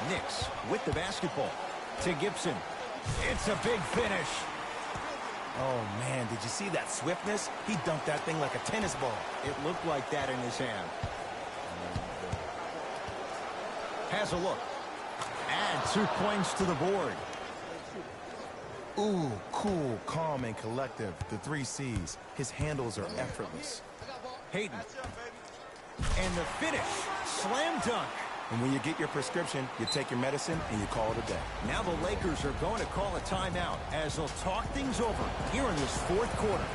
Knicks with the basketball to Gibson. It's a big finish. Oh, man, did you see that swiftness? He dunked that thing like a tennis ball. It looked like that in his hand. Has a look. Add 2 points to the board. Ooh, cool, calm, and collective. The 3 C's. His handles are effortless. Hayden. And the finish. Slam dunk. And when you get your prescription, you take your medicine and you call it a day. Now the Lakers are going to call a timeout as they'll talk things over here in this 4th quarter.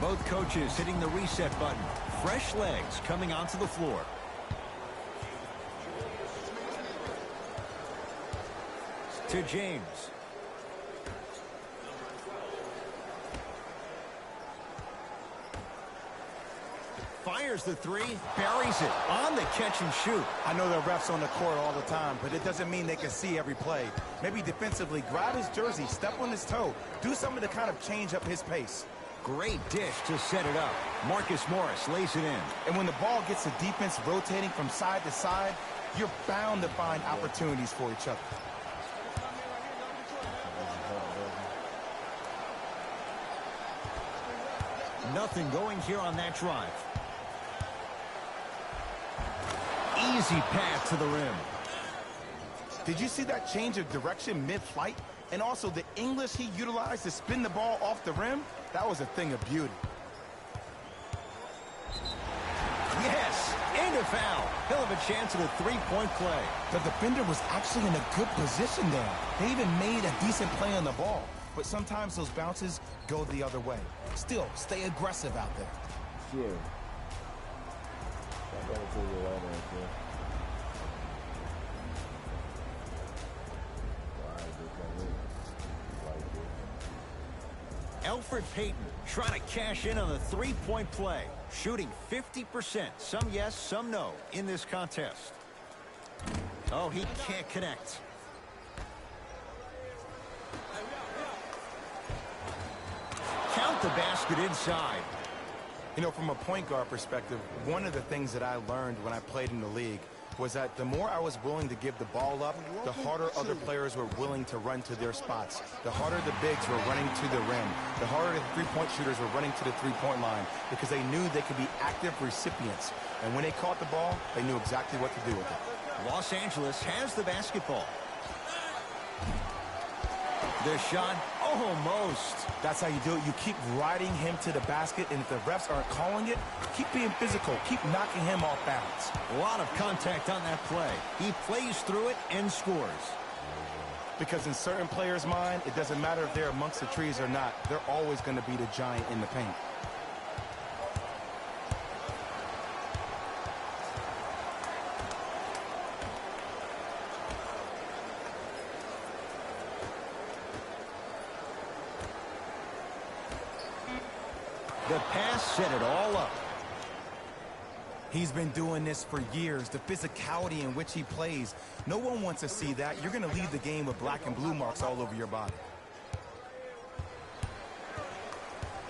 Both coaches hitting the reset button. Fresh legs coming onto the floor. To James. Fires the 3, buries it on the catch and shoot. I know there are refs on the court all the time, but it doesn't mean they can see every play. Maybe defensively, grab his jersey, step on his toe, do something to kind of change up his pace. Great dish to set it up. Marcus Morris lays it in. And when the ball gets the defense rotating from side to side, you're bound to find opportunities for each other. Nothing going here on that drive. Easy pass to the rim. Did you see that change of direction mid-flight? And also the English he utilized to spin the ball off the rim? That was a thing of beauty. Yes, and a foul. He'll have a chance at a 3-point play. The defender was actually in a good position there. They even made a decent play on the ball. But sometimes those bounces go the other way. Still, stay aggressive out there. Yeah. I gotta put it right there. Elfrid Payton trying to cash in on the three-point play. Shooting 50%. Some yes, some no in this contest. Oh, he can't connect. Count the basket inside. You know, from a point guard perspective, one of the things that I learned when I played in the league was that the more I was willing to give the ball up, the harder other players were willing to run to their spots. The harder the bigs were running to the rim. The harder the three-point shooters were running to the three-point line because they knew they could be active recipients. And when they caught the ball, they knew exactly what to do with it. Los Angeles has the basketball. The shot, almost. That's how you do it. You keep riding him to the basket, and if the refs aren't calling it, keep being physical. Keep knocking him off balance. A lot of contact on that play. He plays through it and scores. Because in certain players' mind, it doesn't matter if they're amongst the trees or not. They're always going to be the giant in the paint. The pass set it all up. He's been doing this for years. The physicality in which he plays. No one wants to see that. You're going to leave the game with black and blue marks all over your body.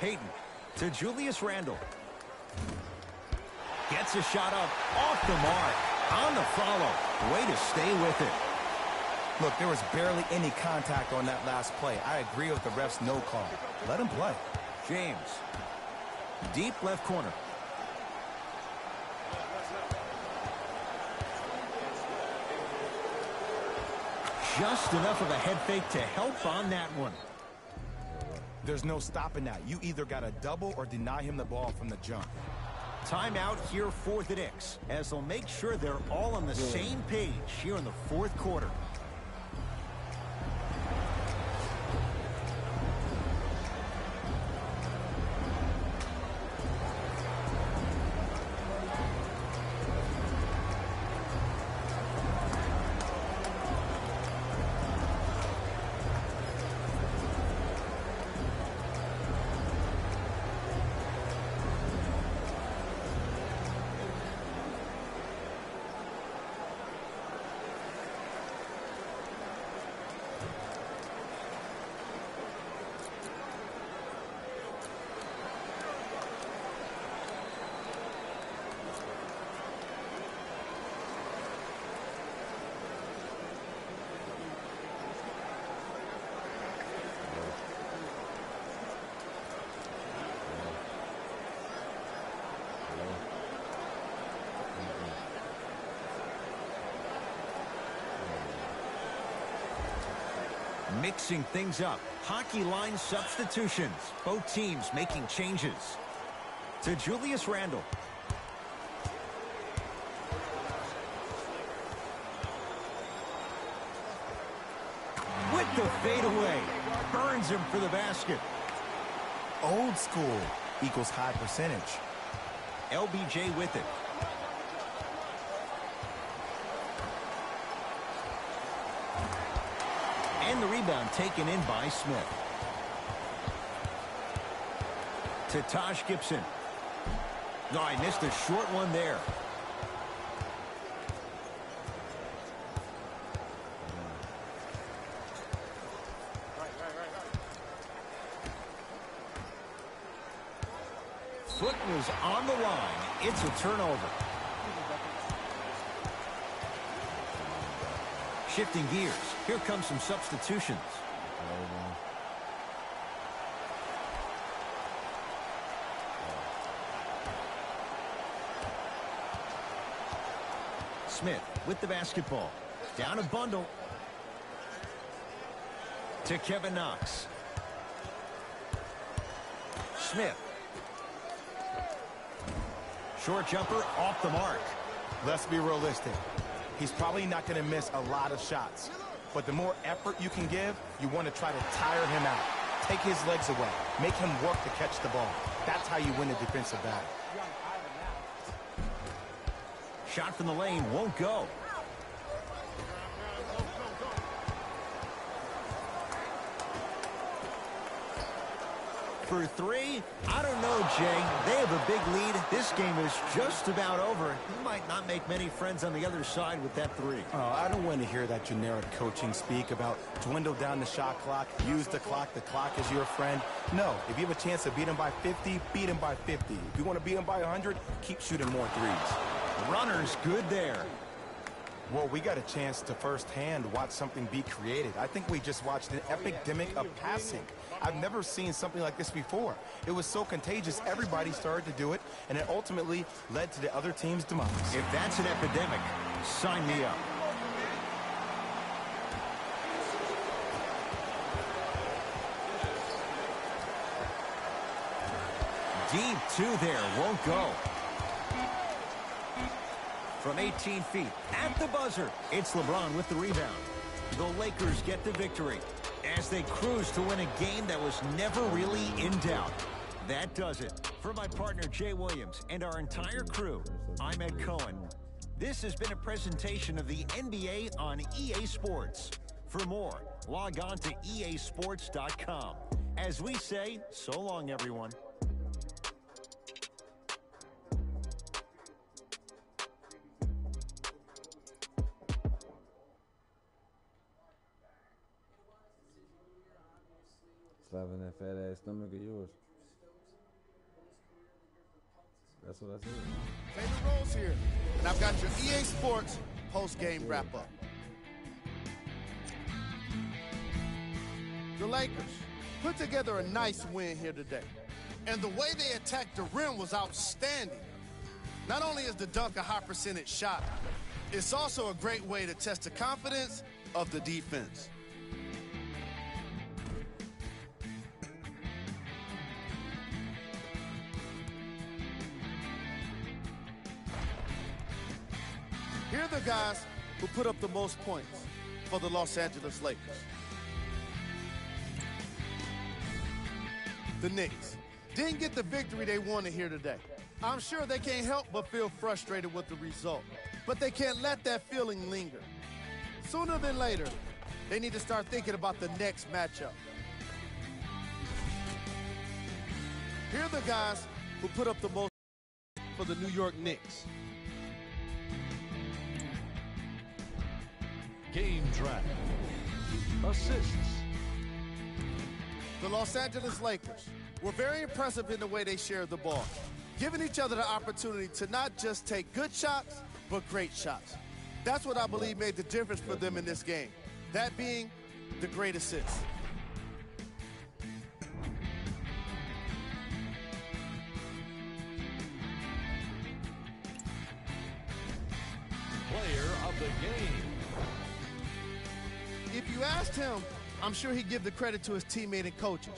Payton to Julius Randle. Gets a shot up off the mark. On the follow. Way to stay with it. Look, there was barely any contact on that last play. I agree with the ref's no call. Let him play. James. Deep left corner. Just enough of a head fake to help on that one. There's no stopping that. You either got to double or deny him the ball from the jump. Timeout here for the Knicks, as they'll make sure they're all on the same page here in the fourth quarter. Mixing things up. Hockey line substitutions. Both teams making changes. To Julius Randle. With the fadeaway. Burns him for the basket. Old school equals high percentage. LBJ with it. And the rebound taken in by Smith. To Taj Gibson. No, I missed a short one there. Foot was on the line. It's a turnover. Shifting gears. Here comes some substitutions. Smith with the basketball. Down a bundle. To Kevin Knox. Smith. Short jumper off the mark. Let's be realistic. He's probably not going to miss a lot of shots. But the more effort you can give, you want to try to tire him out. Take his legs away. Make him work to catch the ball. That's how you win a defensive battle. Shot from the lane won't go. for three? I don't know, Jay. They have a big lead. This game is just about over. He might not make many friends on the other side with that three. Oh, I don't want to hear that generic coaching speak about dwindle down the shot clock, use the clock is your friend. No, if you have a chance to beat him by 50, beat him by 50. If you want to beat him by 100, keep shooting more threes. Runner's good there. Well, we got a chance to firsthand watch something be created. I think we just watched an epidemic of passing. I've never seen something like this before. It was so contagious, everybody started to do it, and it ultimately led to the other team's demise. If that's an epidemic, sign me up. Deep two there, won't go. From 18 feet, at the buzzer, it's LeBron with the rebound. The Lakers get the victory as they cruise to win a game that was never really in doubt. That does it. For my partner, Jay Williams, and our entire crew, I'm Ed Cohen. This has been a presentation of the NBA on EA Sports. For more, log on to easports.com. As we say, so long, everyone. Slapping that fat ass stomach of yours. That's what I said. Taylor Rose here, and I've got your EA Sports post-game wrap-up. The Lakers put together a nice win here today, and the way they attacked the rim was outstanding. Not only is the dunk a high percentage shot, it's also a great way to test the confidence of the defense. Here are the guys who put up the most points for the Los Angeles Lakers. The Knicks didn't get the victory they wanted here today. I'm sure they can't help but feel frustrated with the result, but they can't let that feeling linger. Sooner than later, they need to start thinking about the next matchup. Here are the guys who put up the most for the New York Knicks. Game track. Assists. The Los Angeles Lakers were very impressive in the way they shared the ball, giving each other the opportunity to not just take good shots, but great shots. That's what I believe made the difference for them in this game, that being the great assist. Player of the game. If you asked him, I'm sure he'd give the credit to his teammate and coaches.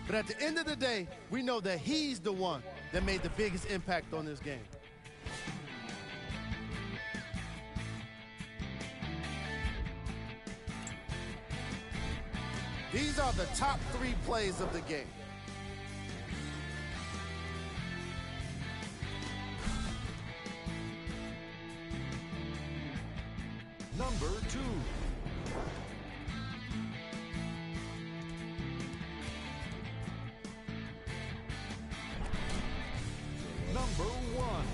But at the end of the day, we know that he's the one that made the biggest impact on this game. These are the top 3 plays of the game. Number 2. Number 1.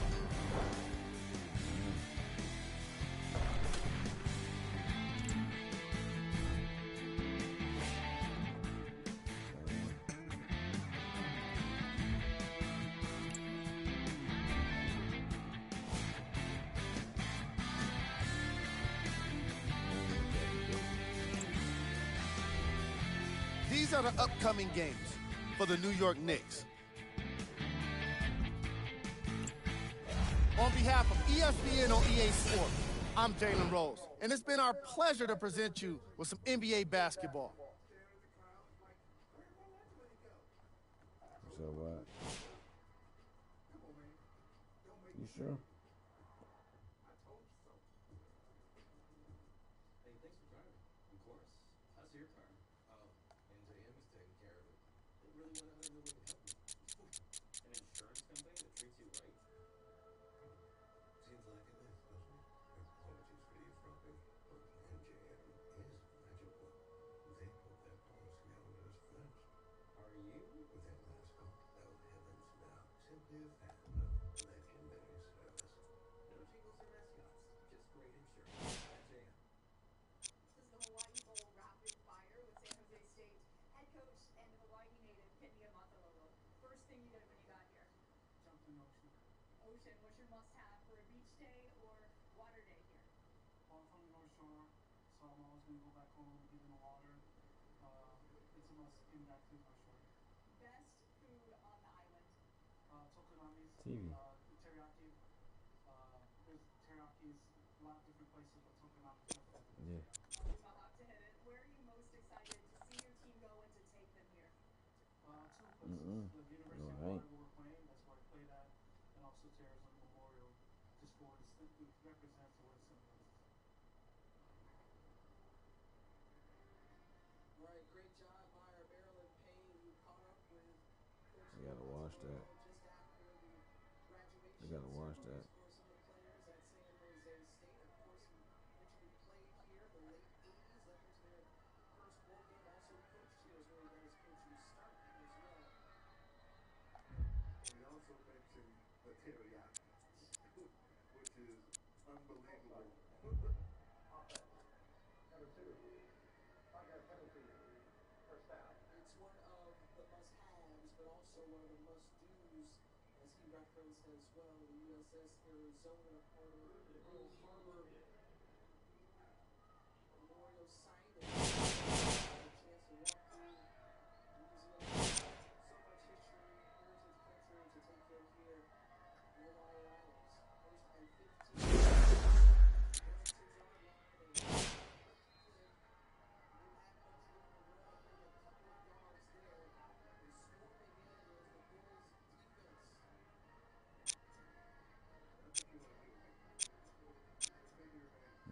These are the upcoming games for the New York Knicks. On behalf of ESPN on EA Sports, I'm Jalen Rose, and it's been our pleasure to present you with some NBA basketball. So what? You sure? TV. Yeah. Mm-mm. No, I ain't. I gotta watch that. I gotta watch that.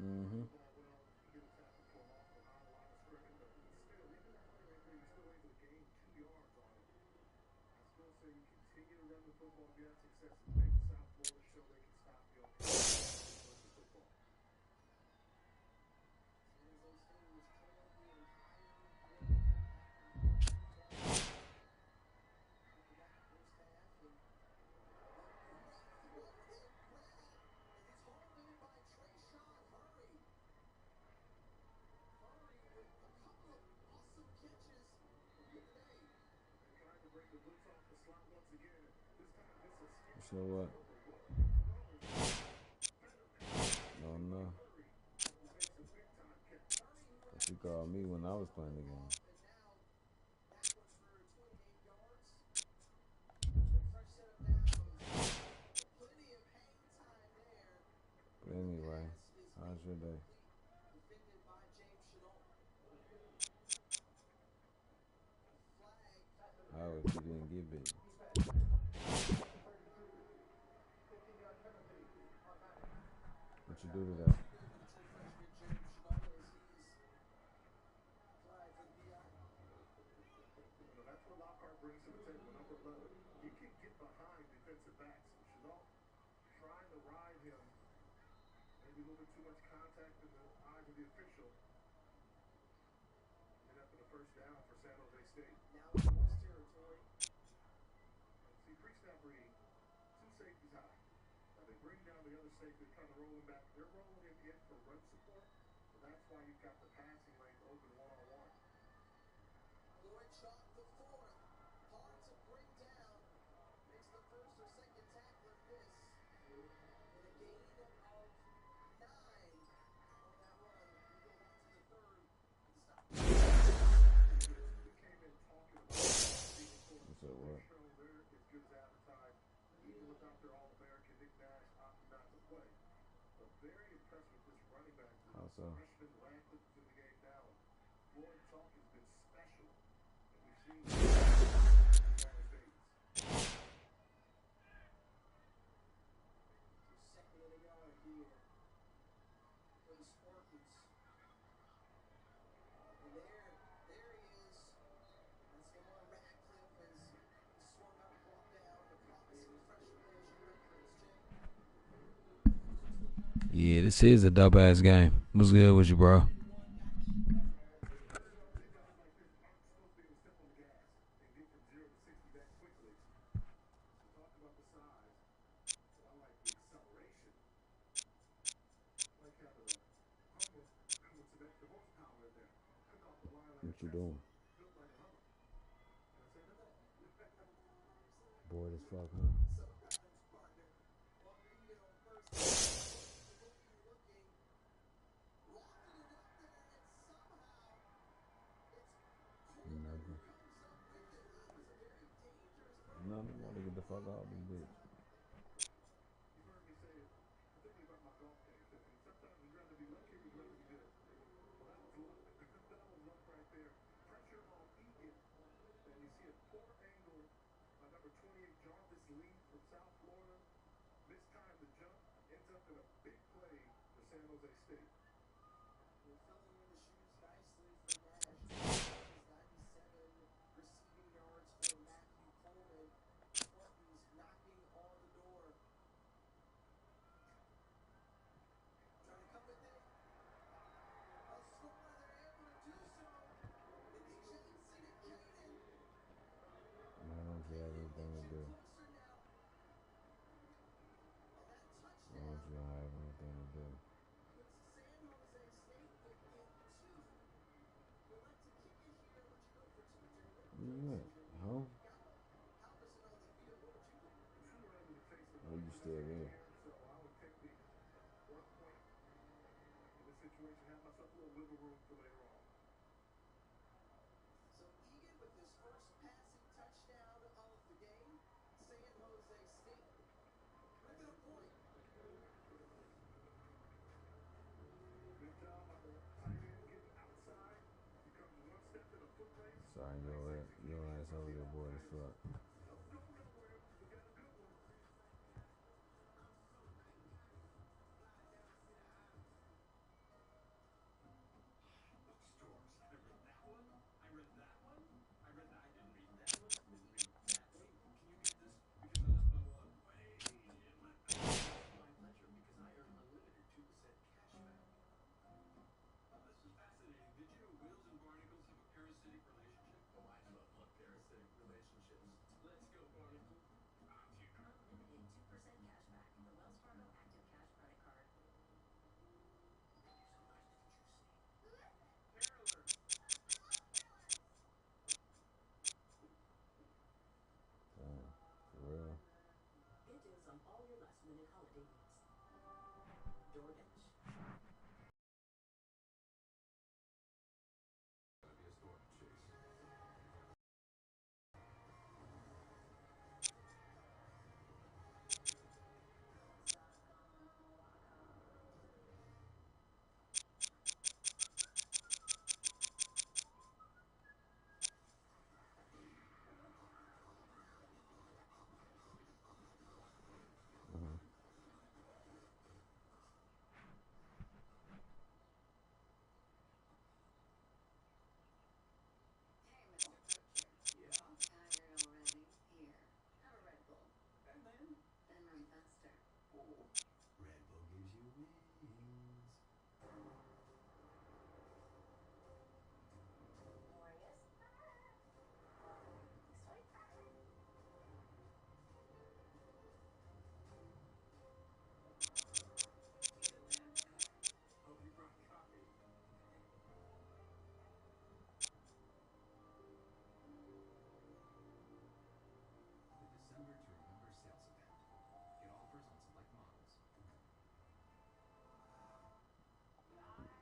Mm-hmm. You know what? No, no. She called me when I was playing the game. But anyway, how's your day? How if you didn't get bit? What you do to that? What's up, what? How so? Yeah, this is a dope ass game. What's good with you, bro? What you doing? Bored as fuck, huh? Nothing. Nothing. Want to get the fuck out of this bitch. Why don't you have anything to do? Why don't you have anything to do? Where you at? Home? Oh, you still there? Sorry, your ass over there bored as fuck. Damn, for real.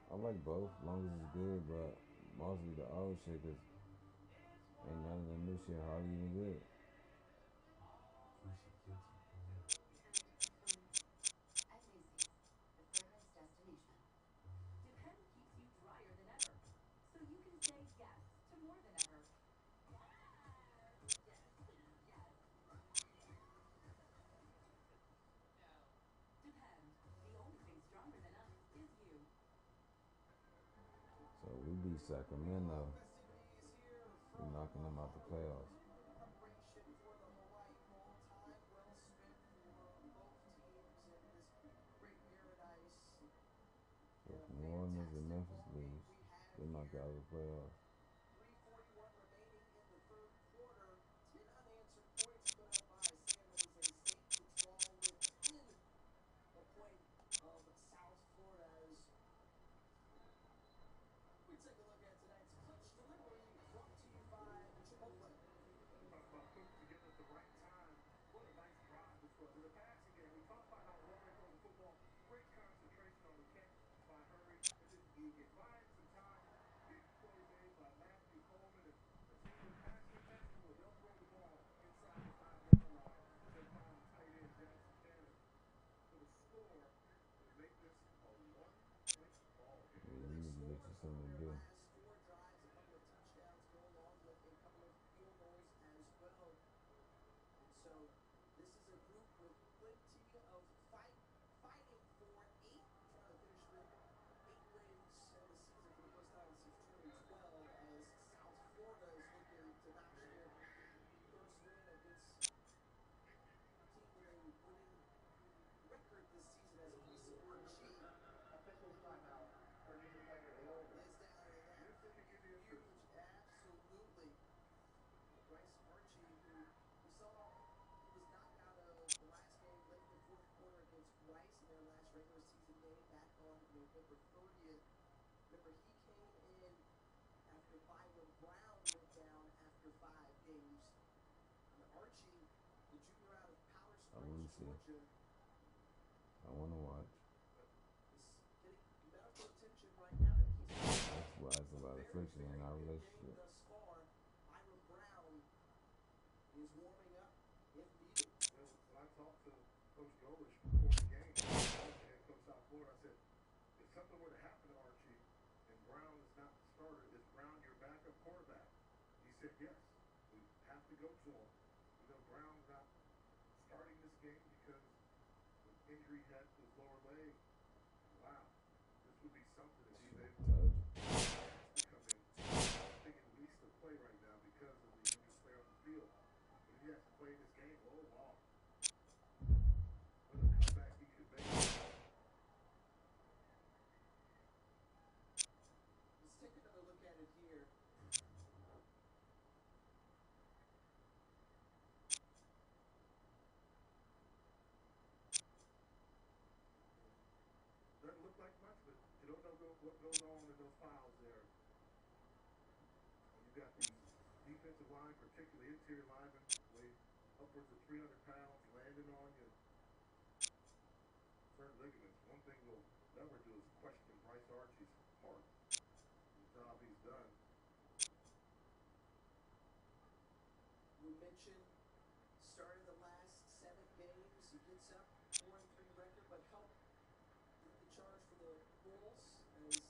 I like both, as long as it's good, but mostly the old shit, cause ain't none of the new shit hardly even good. So we beat Sacramento. We knocking them out the playoffs. So if New Orleans and Memphis lose, they knock out of the playoffs. November 30th. Remember, he came in after Byron Brown went down after 5 games. And Archie, the junior out of Powder I want Springs, to see. Georgia, I want to watch. is getting medical attention right now. And he's That's why it's a lot of friction in our game relationship. thus far. Byron Brown is warming up if needed. When I talked to Coach Golish before the game, and Coach South Florida, I said, if something were to happen to Archie and Brown is not the starter, is Brown your backup quarterback? He said, yes. We have to go to him. You know, Brown's not starting this game because of injury he had to his lower leg. Wow. This would be something if he's able to Told you. come in. I'm thinking at least to play right now because of the youngest player on the field. But if he has to play this game, oh, wow. What a comeback he could make. Let's take another look at it here. Doesn't look like much, but you don't know what goes on in those files there. And you got these defensive line, particularly interior linemen, weigh upwards of 300 pounds, landing on you. Certain ligaments. One thing we'll never do is question Bryce Archie's heart. The job he's done. We mentioned started the last 7 games. He gets up 4-3 record, but helped lead the charge for the Bulls as he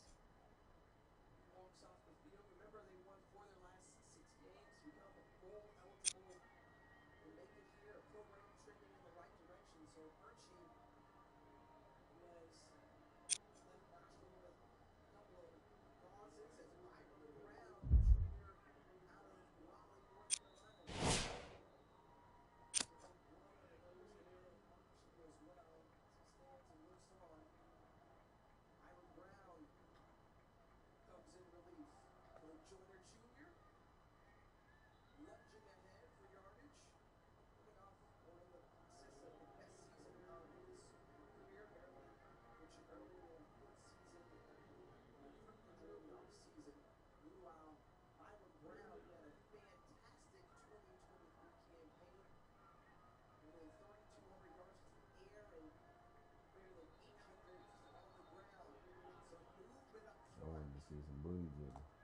walks off the field. Remember, they won 4 of their last 6 games, become bowl eligible, and make it here. A program trending in the right direction. So Archie, who has led Knoxville with a couple of losses, as Byron Brown, junior out of Raleigh, North Carolina. One of those there, Archie as well, as he stands and looks on. Byron Brown comes in relief. Blake Joyner Jr. lunging ahead for yardage, coming off or in the process of the best season of his career. Maryland pitching early in mid-season, privilege early off-season. Meanwhile, Byron Brown, who had a fantastic 2023 campaign, more than 3,200 yards through the air and greater than 800 on the ground. Some movement up I front. wanted to see some booty jigging.